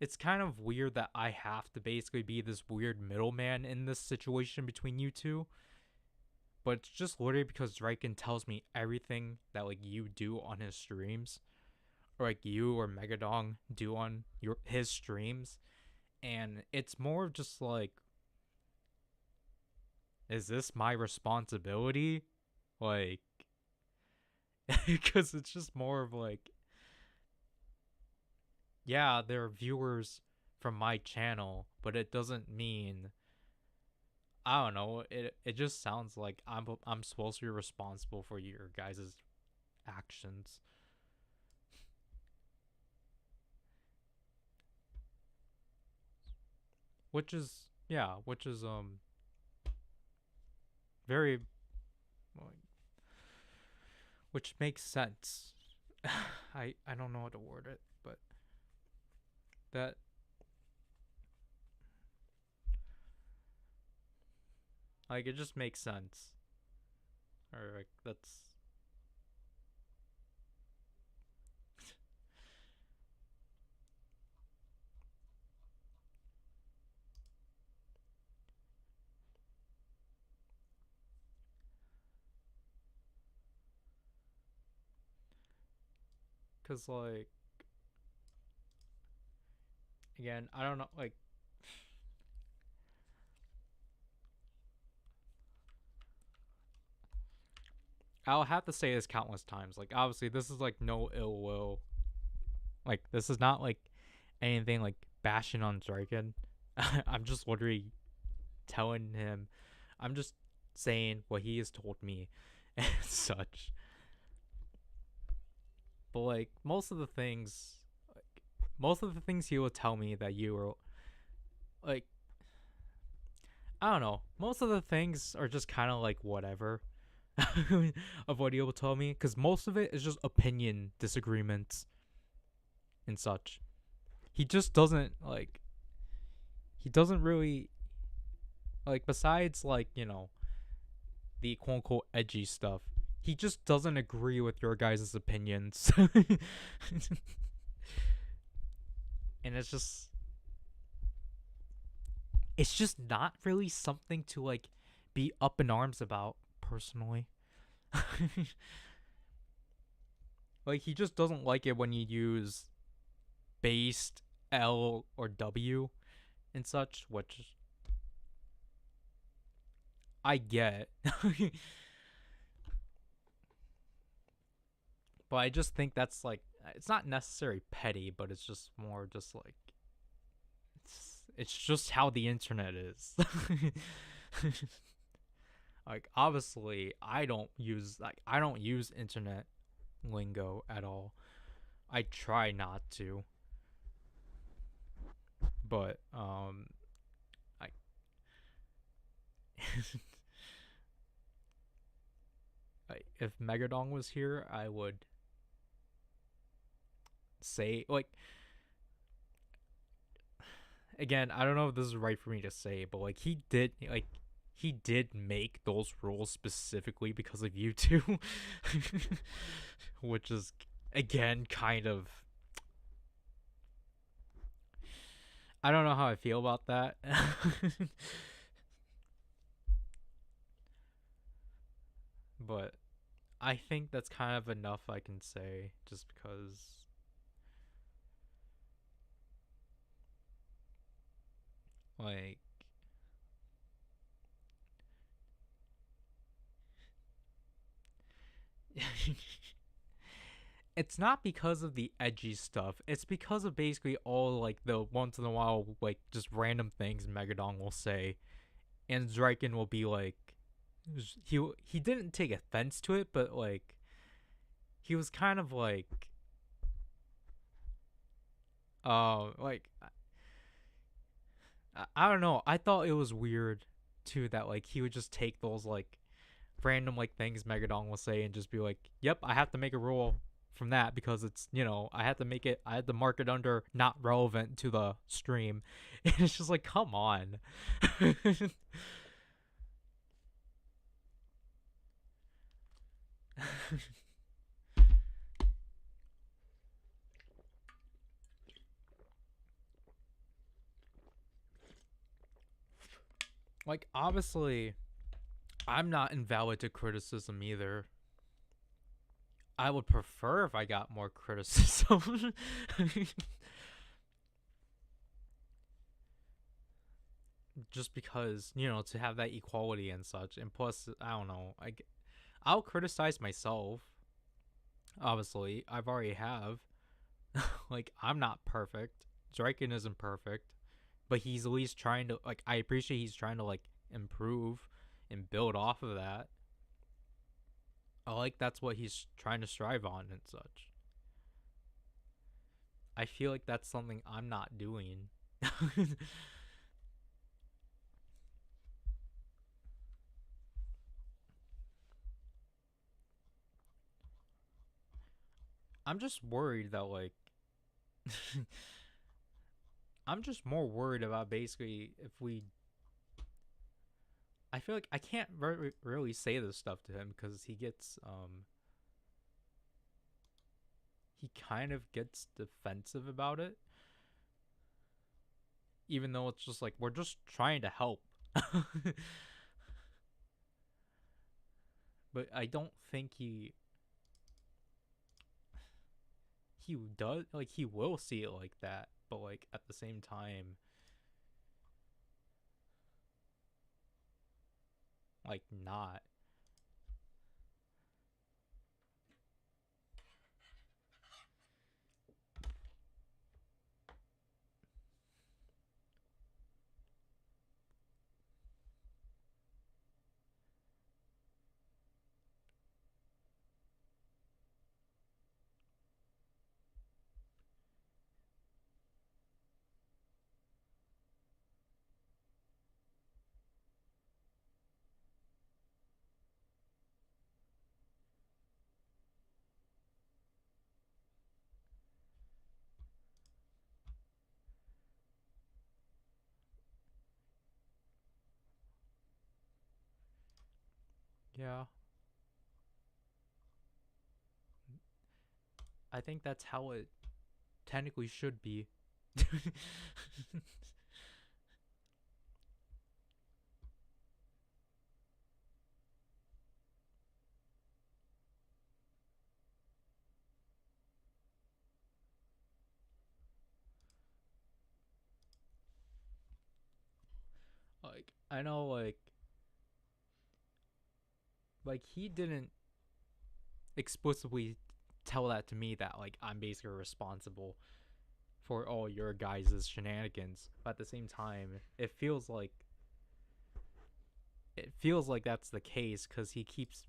it's kind of weird that I have to basically be this weird middleman in this situation between you two. But it's just literally because Riken tells me everything that, like, you do on his streams, or like you or Megadong do on his streams, and it's more of just like, is this my responsibility? Like, because it's just more of like, yeah, there are viewers from my channel, but it doesn't mean, I don't know. It just sounds like I'm supposed to be responsible for your guys' actions, which is, yeah, very, like, which makes sense. I don't know how to word it, but that, like, it just makes sense. or like that's because like again I don't know like I'll have to say this countless times. Like obviously this is like no ill will. Like this is not like anything like bashing on Draken. I'm just literally telling him. I'm just saying what he has told me and such. But like most of the things he will tell me that you were like I don't know. Most of the things are just kind of like whatever of what he will tell me because most of it is just opinion disagreements and such. He just doesn't like. He doesn't really like. Besides like the quote unquote edgy stuff, he just doesn't agree with your guys' opinions, and it's just not really something to like be up in arms about personally. Like he just doesn't like it when you use based L or W and such, which I get. But I just think that's like it's not necessarily petty, but it's just more just like it's just how the internet is. Like obviously I don't use internet lingo at all. I try not to. But I if Megadong was here, I would say like again, I don't know if this is right for me to say, but like he did make those rules specifically because of you two, which is again kind of I don't know how I feel about that. But I think that's kind of enough I can say just because like it's not because of the edgy stuff. It's because of basically all like the once in a while like just random things Megadon will say, and Draken will be like, he didn't take offense to it, but like he was kind of like I don't know. I thought it was weird too that like he would just take those like random like things Megadon will say and just be like, "Yep, I have to make a rule from that because it's I had to mark it under not relevant to the stream." And it's just like, come on. Like obviously, I'm not invalid to criticism either. I would prefer if I got more criticism. Just because to have that equality and such, and plus I don't know, I'll criticize myself. Obviously I've already have. Like I'm not perfect. Draken isn't perfect, but he's at least trying to like I appreciate he's trying to like improve and build off of that. I like that's what he's trying to strive on and such. I feel like that's something I'm not doing. I'm just worried that like I'm just more worried about basically if we I feel like I can't really say this stuff to him because he kind of gets defensive about it, even though it's just like we're just trying to help. But I don't think he does, like, he will see it like that, but like at the same time, like, not. Yeah, I think that's how it technically should be. Like, I know, like he didn't explicitly tell that to me, that like I'm basically responsible for all your guys' shenanigans. But at the same time, it feels like that's the case because he keeps,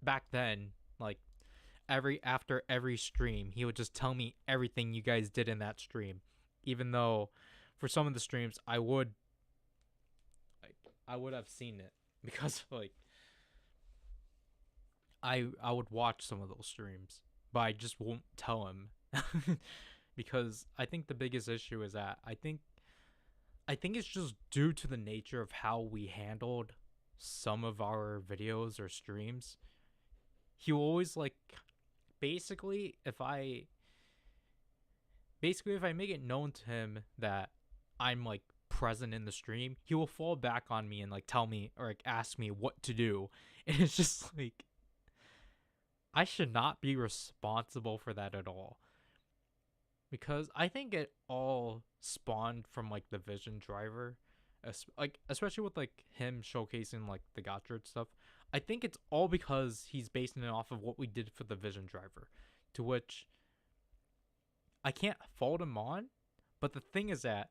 back then, like, after every stream, he would just tell me everything you guys did in that stream, even though for some of the streams I would have seen it because like I would watch some of those streams, but I just won't tell him because I think the biggest issue is that I think it's just due to the nature of how we handled some of our videos or streams. He will always, like, basically if I make it known to him that I'm like present in the stream, he will fall back on me and like tell me or like ask me what to do. And it's just like I should not be responsible for that at all. Because I think it all spawned from like the Vision driver, like especially with like him showcasing like the Gotchard stuff. I think it's all because he's basing it off of what we did for the Vision driver, to which I can't fault him on. But the thing is that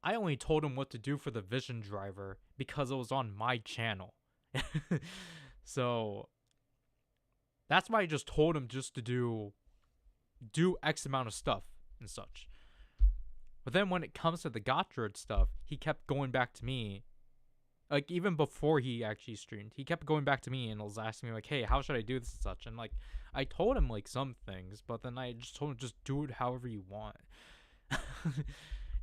I only told him what to do for the Vision driver because it was on my channel. So that's why I just told him just to do X amount of stuff and such. But then when it comes to the Gotchard stuff, he kept going back to me. Like, even before he actually streamed, he kept going back to me and was asking me, like, hey, how should I do this and such? And, like, I told him, like, some things, but then I just told him, just do it however you want.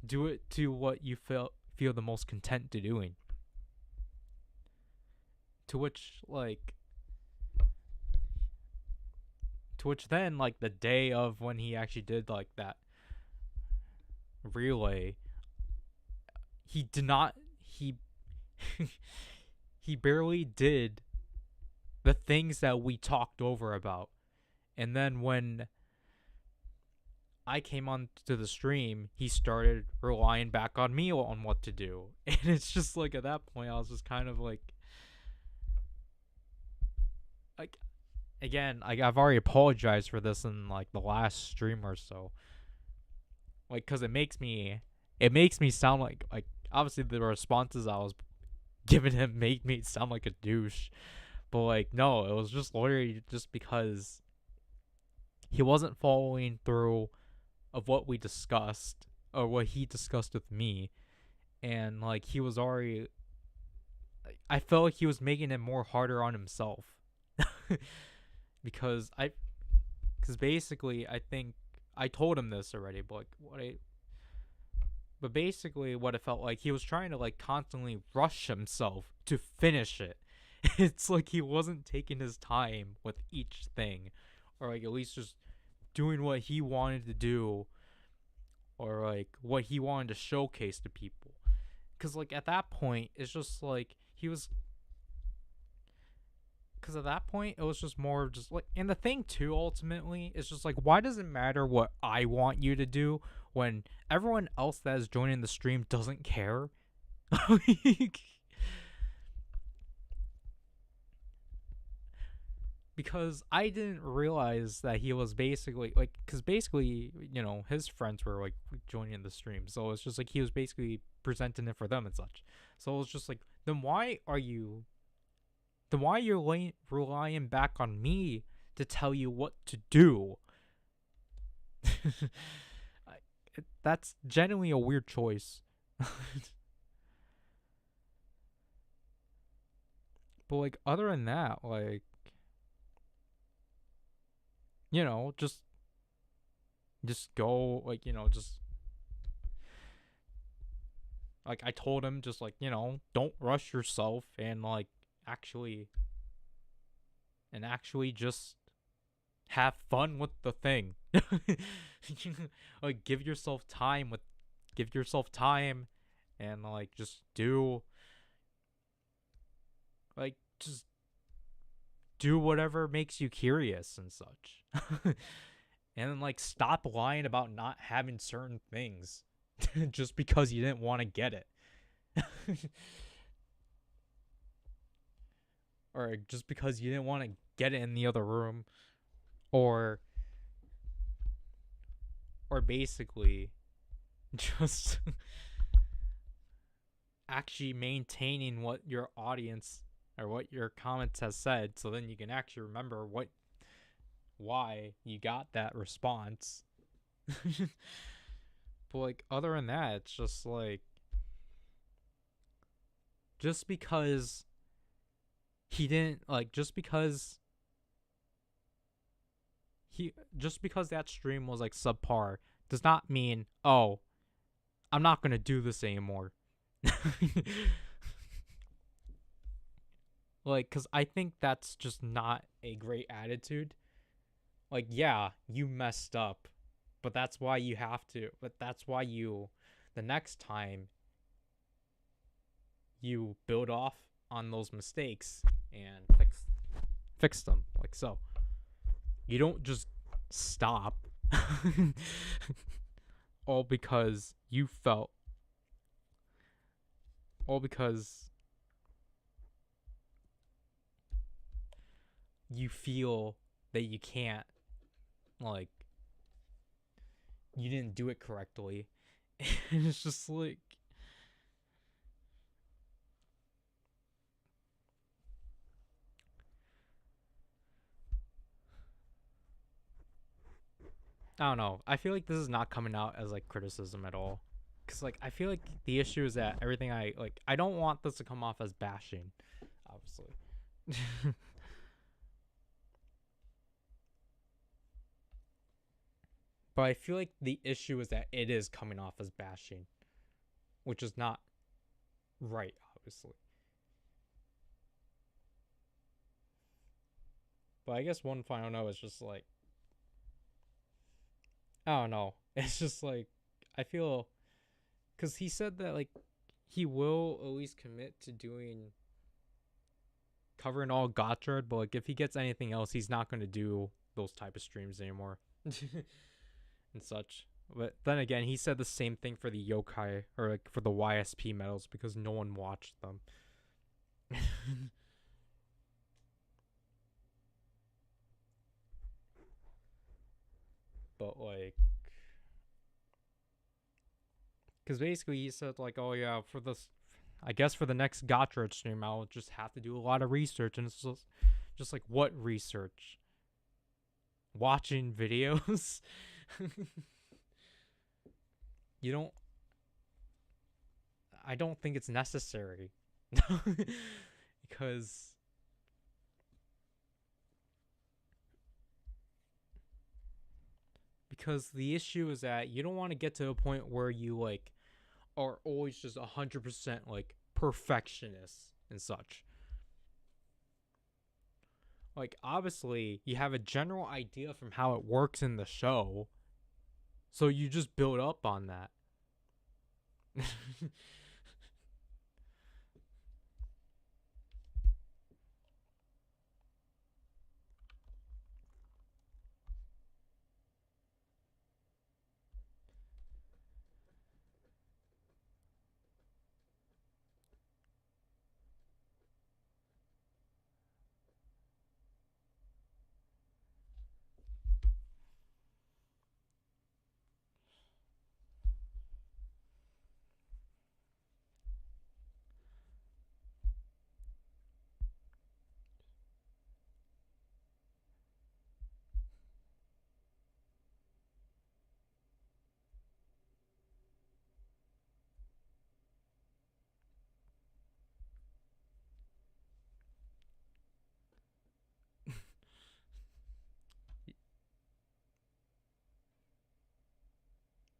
Do it to what you feel the most content to doing. To which then, like, the day of when he actually did, like, that relay, he did not, he barely did the things that we talked over about. And then when I came on to the stream, he started relying back on me on what to do. And it's just like, at that point, I was just kind of like, again, I've already apologized for this in like the last stream or so. Like, cause it makes me sound like obviously the responses I was giving him made me sound like a douche. But like, no, it was just literally just because he wasn't following through of what we discussed or what he discussed with me. And like, he was already, I felt like he was making it more harder on himself. because basically I think I told him this already, but like But basically, what it felt like, he was trying to like constantly rush himself to finish it. It's like he wasn't taking his time with each thing, or like at least just doing what he wanted to do, or like what he wanted to showcase to people. Because like at that point, it's just like he was. Because at that point, it was just more of just like, and the thing too, ultimately, is just like, why does it matter what I want you to do when everyone else that is joining the stream doesn't care? Because I didn't realize that he was basically like, because basically, his friends were like joining the stream, so it's just like he was basically presenting it for them and such. So it was just like, then why you're relying back on me to tell you what to do? That's genuinely a weird choice. But like other than that, like, just go, like, just like I told him, just like, don't rush yourself, and like actually just have fun with the thing. Like give yourself time, and like just just do whatever makes you curious and such. And then like stop lying about not having certain things just because you didn't want to get it. Or just because you didn't want to get it in the other room, or basically just actually maintaining what your audience or what your comments has said, so then you can actually remember why you got that response. But like other than that, it's just like, just because he didn't like just because that stream was like subpar does not mean, oh, I'm not gonna do this anymore. Like, because I think that's just not a great attitude. Like, yeah, you messed up, but that's why the next time you build off on those mistakes and fix them, like so. You don't just stop all because you feel that you can't, like, you didn't do it correctly. And it's just like, I don't know. I feel like this is not coming out as like criticism at all. Cause like I feel like the issue is that everything I don't want this to come off as bashing, obviously. But I feel like the issue is that it is coming off as bashing, which is not right, obviously. But I guess one final note is just like, I don't know. It's just like, I feel, because he said that like he will at least commit to covering all Gotchard, but like if he gets anything else, he's not going to do those type of streams anymore. And such. But then again, he said the same thing for the yokai, or like for the YSP medals, because no one watched them. But like, because basically he said like, oh yeah, I guess for the next Gotchard stream, I'll just have to do a lot of research, and it's just like, what research? Watching videos? I don't think it's necessary. because the issue is that you don't want to get to a point where you like are always just 100% like perfectionists and such. Like, obviously, you have a general idea from how it works in the show, so you just build up on that.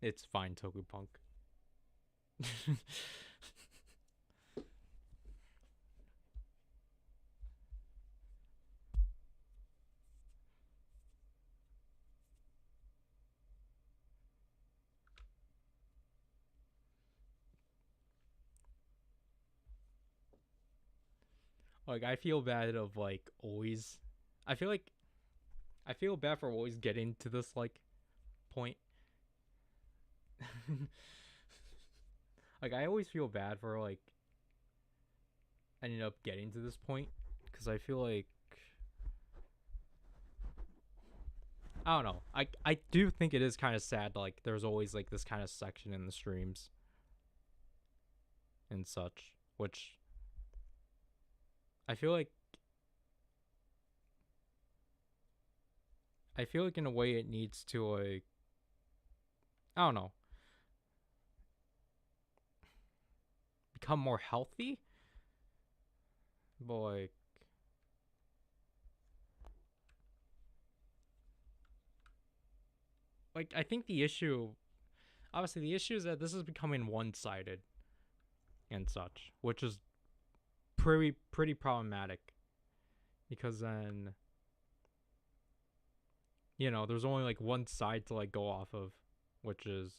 It's fine, Togupunk. Like, I feel bad of like always. I feel like I feel bad for always getting to this like point. Like, I always feel bad for like ending up getting to this point because I feel like I don't know. I do think it is kind of sad. Like, there's always like this kind of section in the streams and such, which I feel like in a way it needs to like I don't know become more healthy, but like I think the issue obviously the issue is that this is becoming one sided and such, which is pretty problematic because then there's only like one side to like go off of, which is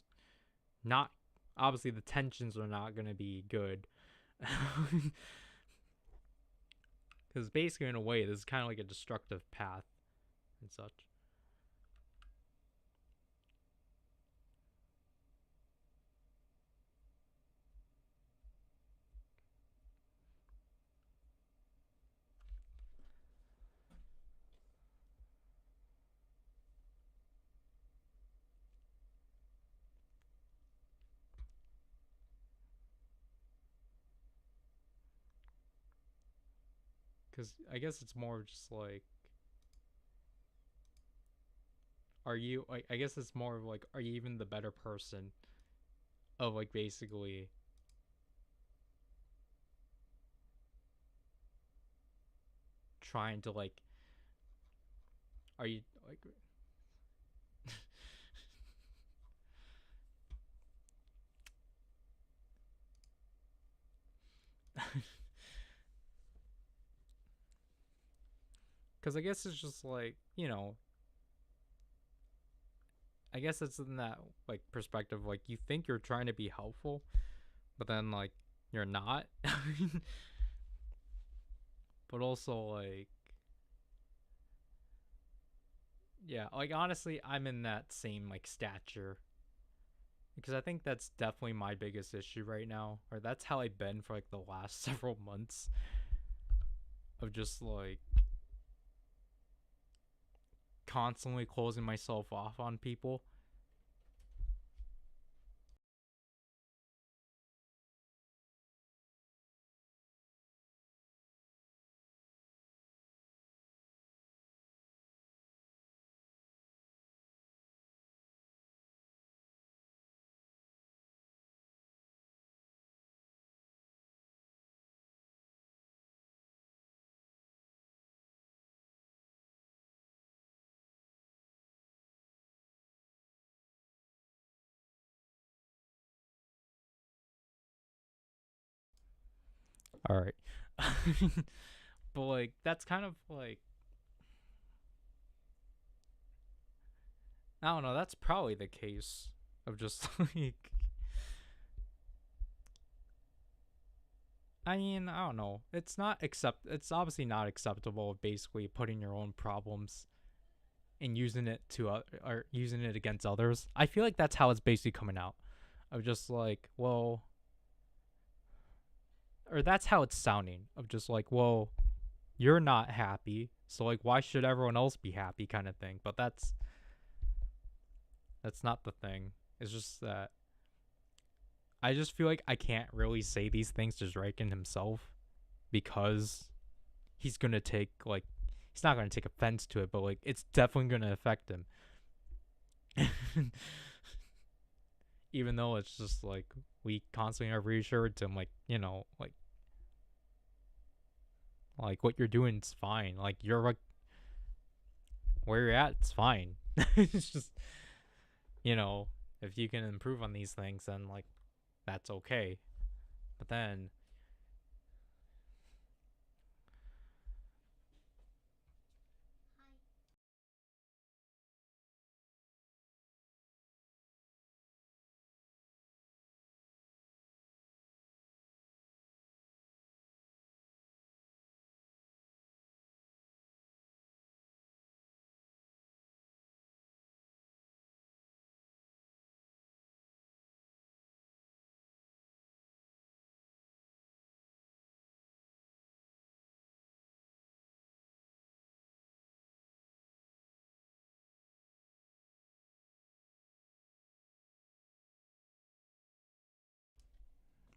not obviously the tensions are not going to be good. Because basically in a way this is kind of like a destructive path and such. Because I guess it's more just like are you I guess it's more of like are you even the better person of like basically trying to like are you like because I guess it's just like I guess it's in that like perspective like you think you're trying to be helpful but then like you're not. But also like yeah, like honestly I'm in that same like stature because I think that's definitely my biggest issue right now, or that's how I've been for like the last several months of just like constantly closing myself off on people. All right. But like that's kind of like I don't know, that's probably the case of just like I mean, I don't know. It's obviously not acceptable of basically putting your own problems and using it to or using it against others. I feel like that's how it's basically coming out. Of just like, well, or that's how it's sounding. Of just like, well, you're not happy, so like why should everyone else be happy kind of thing. But that's not the thing. It's just that I just feel like I can't really say these things to Draken himself because he's gonna take like he's not gonna take offense to it, but like it's definitely gonna affect him. Even though it's just like we constantly are reassured to him, like like what you're doing is fine. Like you're like where you're at, it's fine. It's just you know if you can improve on these things, then like that's okay. But then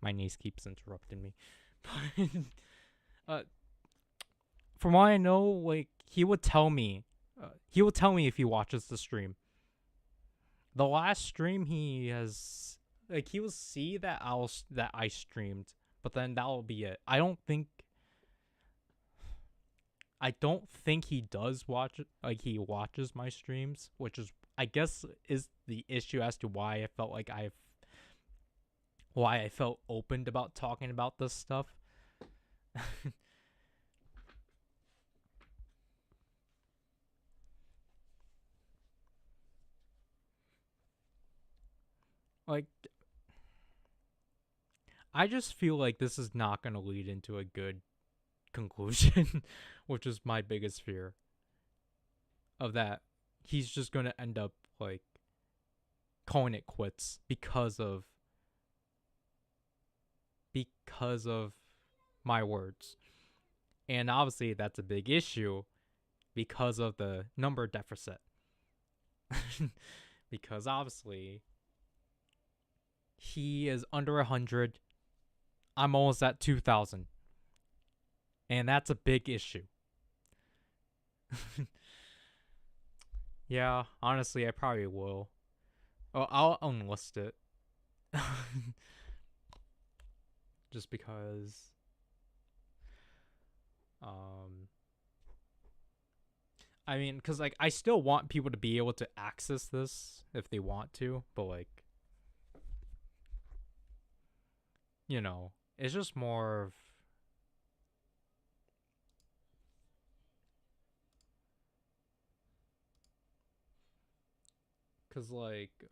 my niece keeps interrupting me. uh, from what I know, like he would tell me if he watches the stream. The last stream he has, like, he will see that I streamed, but then that'll be it. I don't think he does watch it. Like he watches my streams, which is I guess is the issue as to why I felt opened about talking about this stuff. Like I just feel like this is not going to lead into a good conclusion, which is my biggest fear of that. He's just going to end up like calling it quits because of my words. And obviously that's a big issue because of the number deficit. Because obviously he is under 100. I'm almost at 2,000. And that's a big issue. Yeah, honestly, I probably will. Oh, I'll unlist it. Just because um I mean, cuz like I still want people to be able to access this if they want to, but like it's just more of cuz like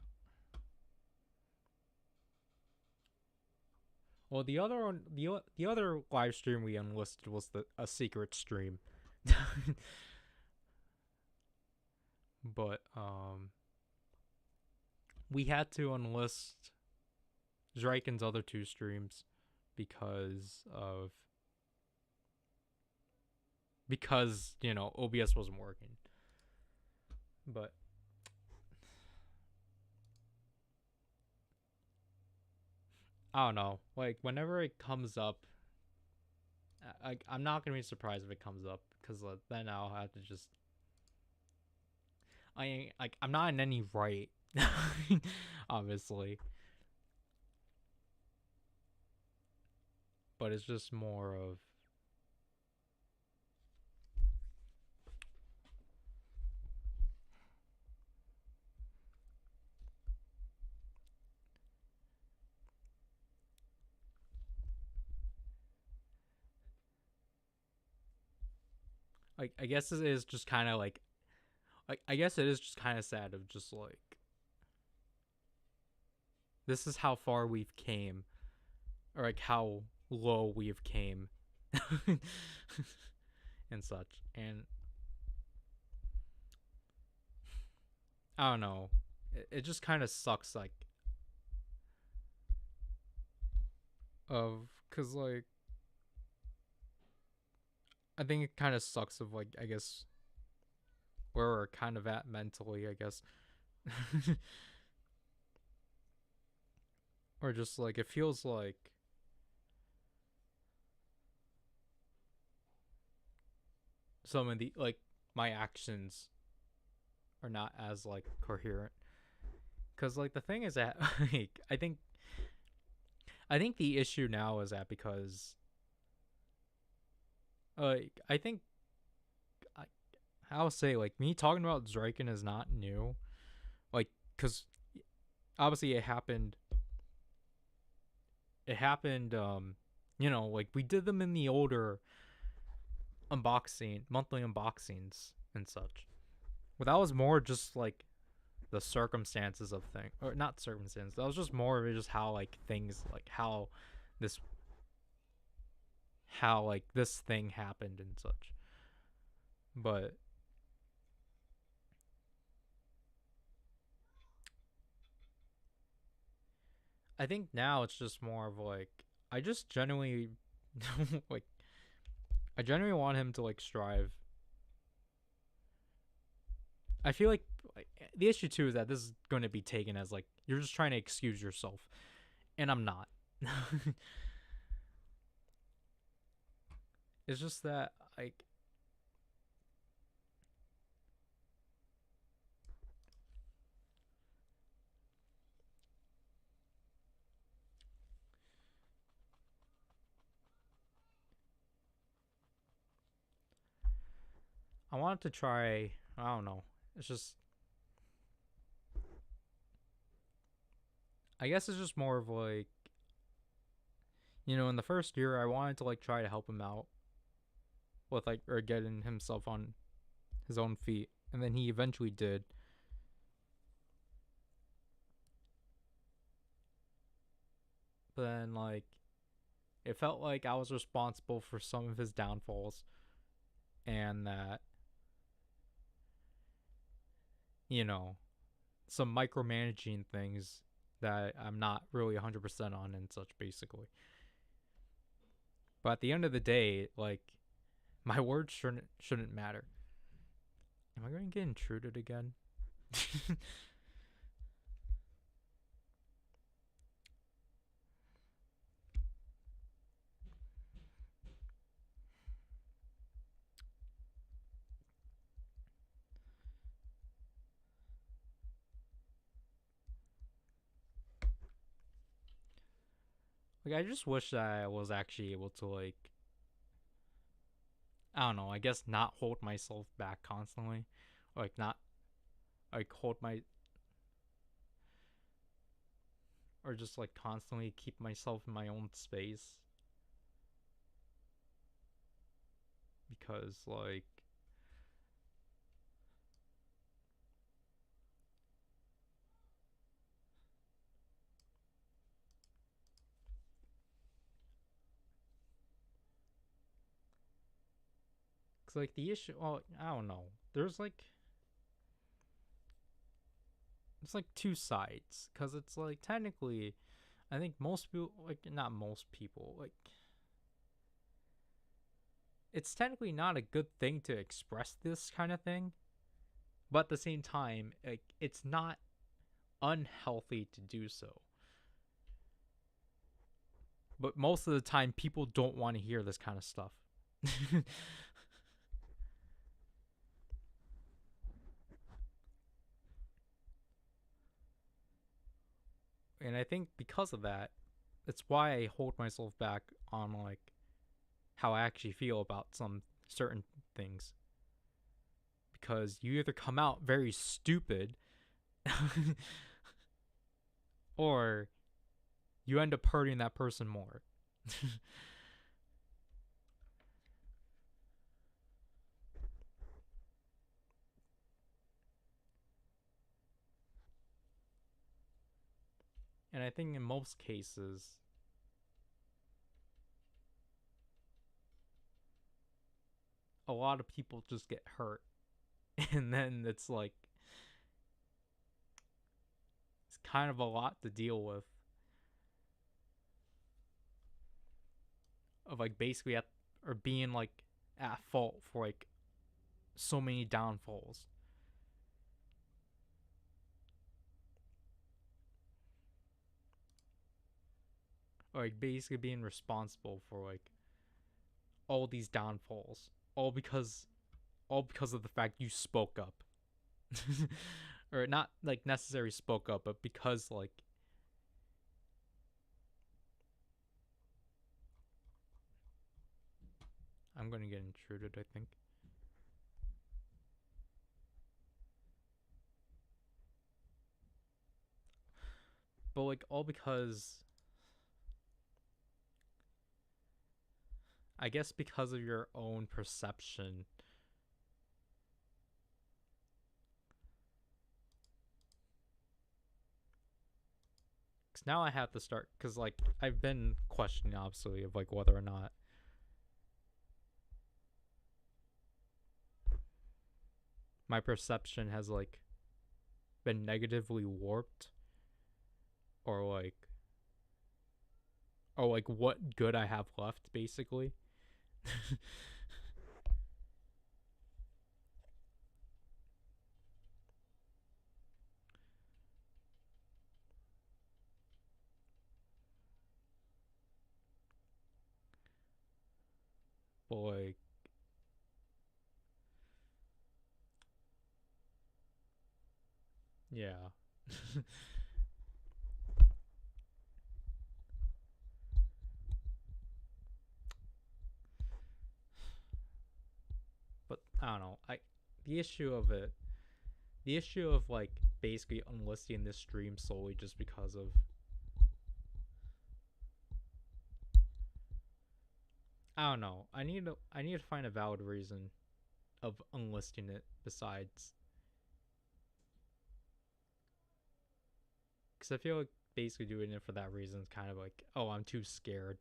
well, the other live stream we unlisted was a secret stream. But we had to enlist Draken's other two streams because of OBS wasn't working. But I don't know. Like whenever it comes up, I'm not gonna be surprised if it comes up because then I'll have to just. I'm not in any right, obviously, but it's just more of like I guess it is just kind of like I guess it is just kind of sad of just like this is how far we've came, or like how low we've came and such. And I don't know, it just kind of sucks, like of because like I think it kind of sucks of like I guess where we're kind of at mentally, I guess. Or just like it feels like some of the like my actions are not as like coherent, because like the thing is that like I think the issue now is that because like I think I, I'll say like me talking about Draken is not new, like because obviously it happened you know, like we did them in the older monthly unboxings and such, but that was more just like the circumstances of things, or not circumstances, that was just more of it, just how like things like this how like this thing happened and such. But I think now it's just more of like I just genuinely like I genuinely want him to like strive. I feel like the issue too is that this is going to be taken as like you're just trying to excuse yourself, and I'm not. It's just that like I wanted to try. I don't know. It's just I guess it's just more of like, you know, in the first year I wanted to like try to help him out with like or getting himself on his own feet, and then he eventually did. But then like it felt like I was responsible for some of his downfalls, and that, you know, some micromanaging things that I'm not really 100% on and such, basically. But at the end of the day, like my words shouldn't matter. Am I going to get intruded again? Like I just wish that I was actually able to like I don't know, I guess not hold myself back constantly. Like not like hold my or just like constantly keep myself in my own space, because like cause like the issue, well, I don't know. It's like two sides, cuz it's like technically I think most people, like not most people, like it's technically not a good thing to express this kind of thing, but at the same time, like it's not unhealthy to do so. But most of the time people don't want to hear this kind of stuff. And I think because of that, it's why I hold myself back on like how I actually feel about some certain things, because you either come out very stupid or you end up hurting that person more. And I think in most cases, a lot of people just get hurt. And then it's like, it's kind of a lot to deal with. Of like basically or being like at fault for like so many downfalls. Or like basically being responsible for like all these downfalls. All because of the fact you spoke up. Or not like necessarily spoke up, but because like I'm gonna get intruded, I think. But like all because I guess because of your own perception. Cause now I have to start, cause like I've been questioning obviously of like whether or not my perception has like been negatively warped, or like what good I have left basically. But like yeah. But I don't know. The issue of it, the issue of like basically unlisting this stream solely just because of I don't know. I need to find a valid reason of unlisting it besides, because I feel like basically doing it for that reason is kind of like, oh, I'm too scared.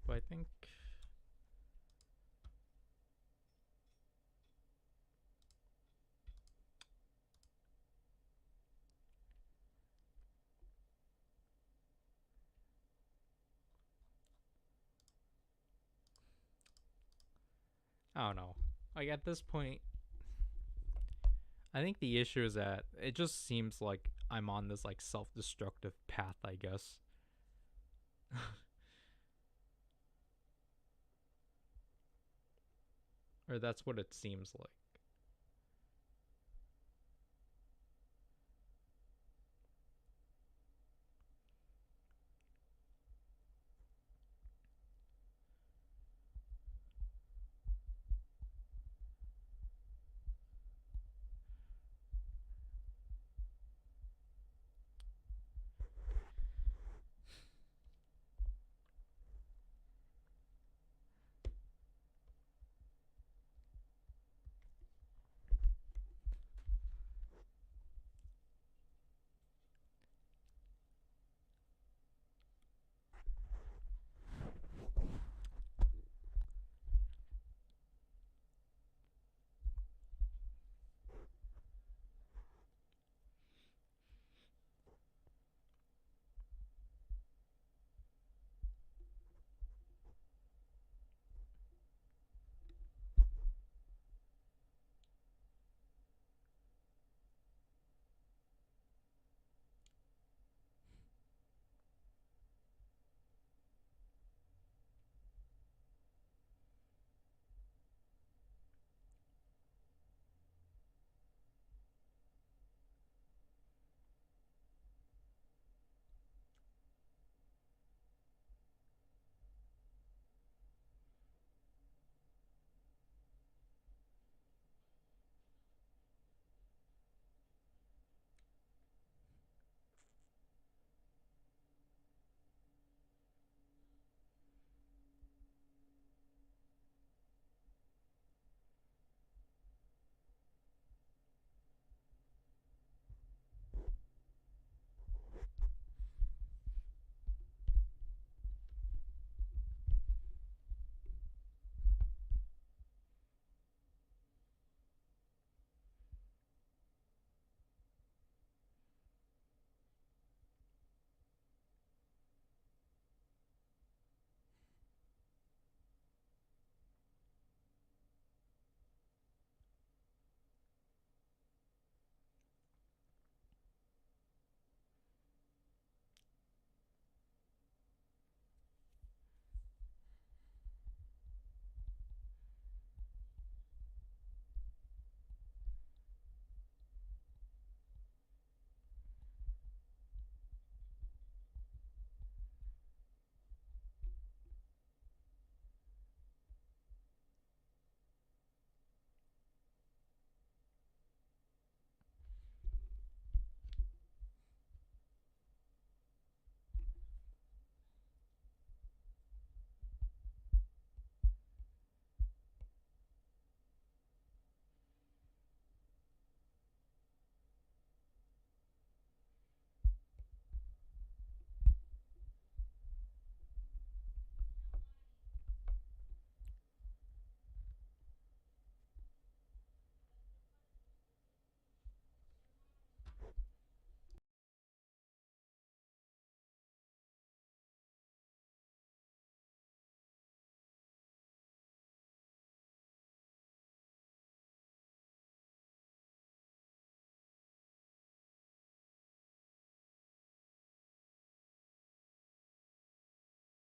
But I think I don't know. Like at this point, I think the issue is that it just seems like I'm on this like self-destructive path, I guess. Or that's what it seems like.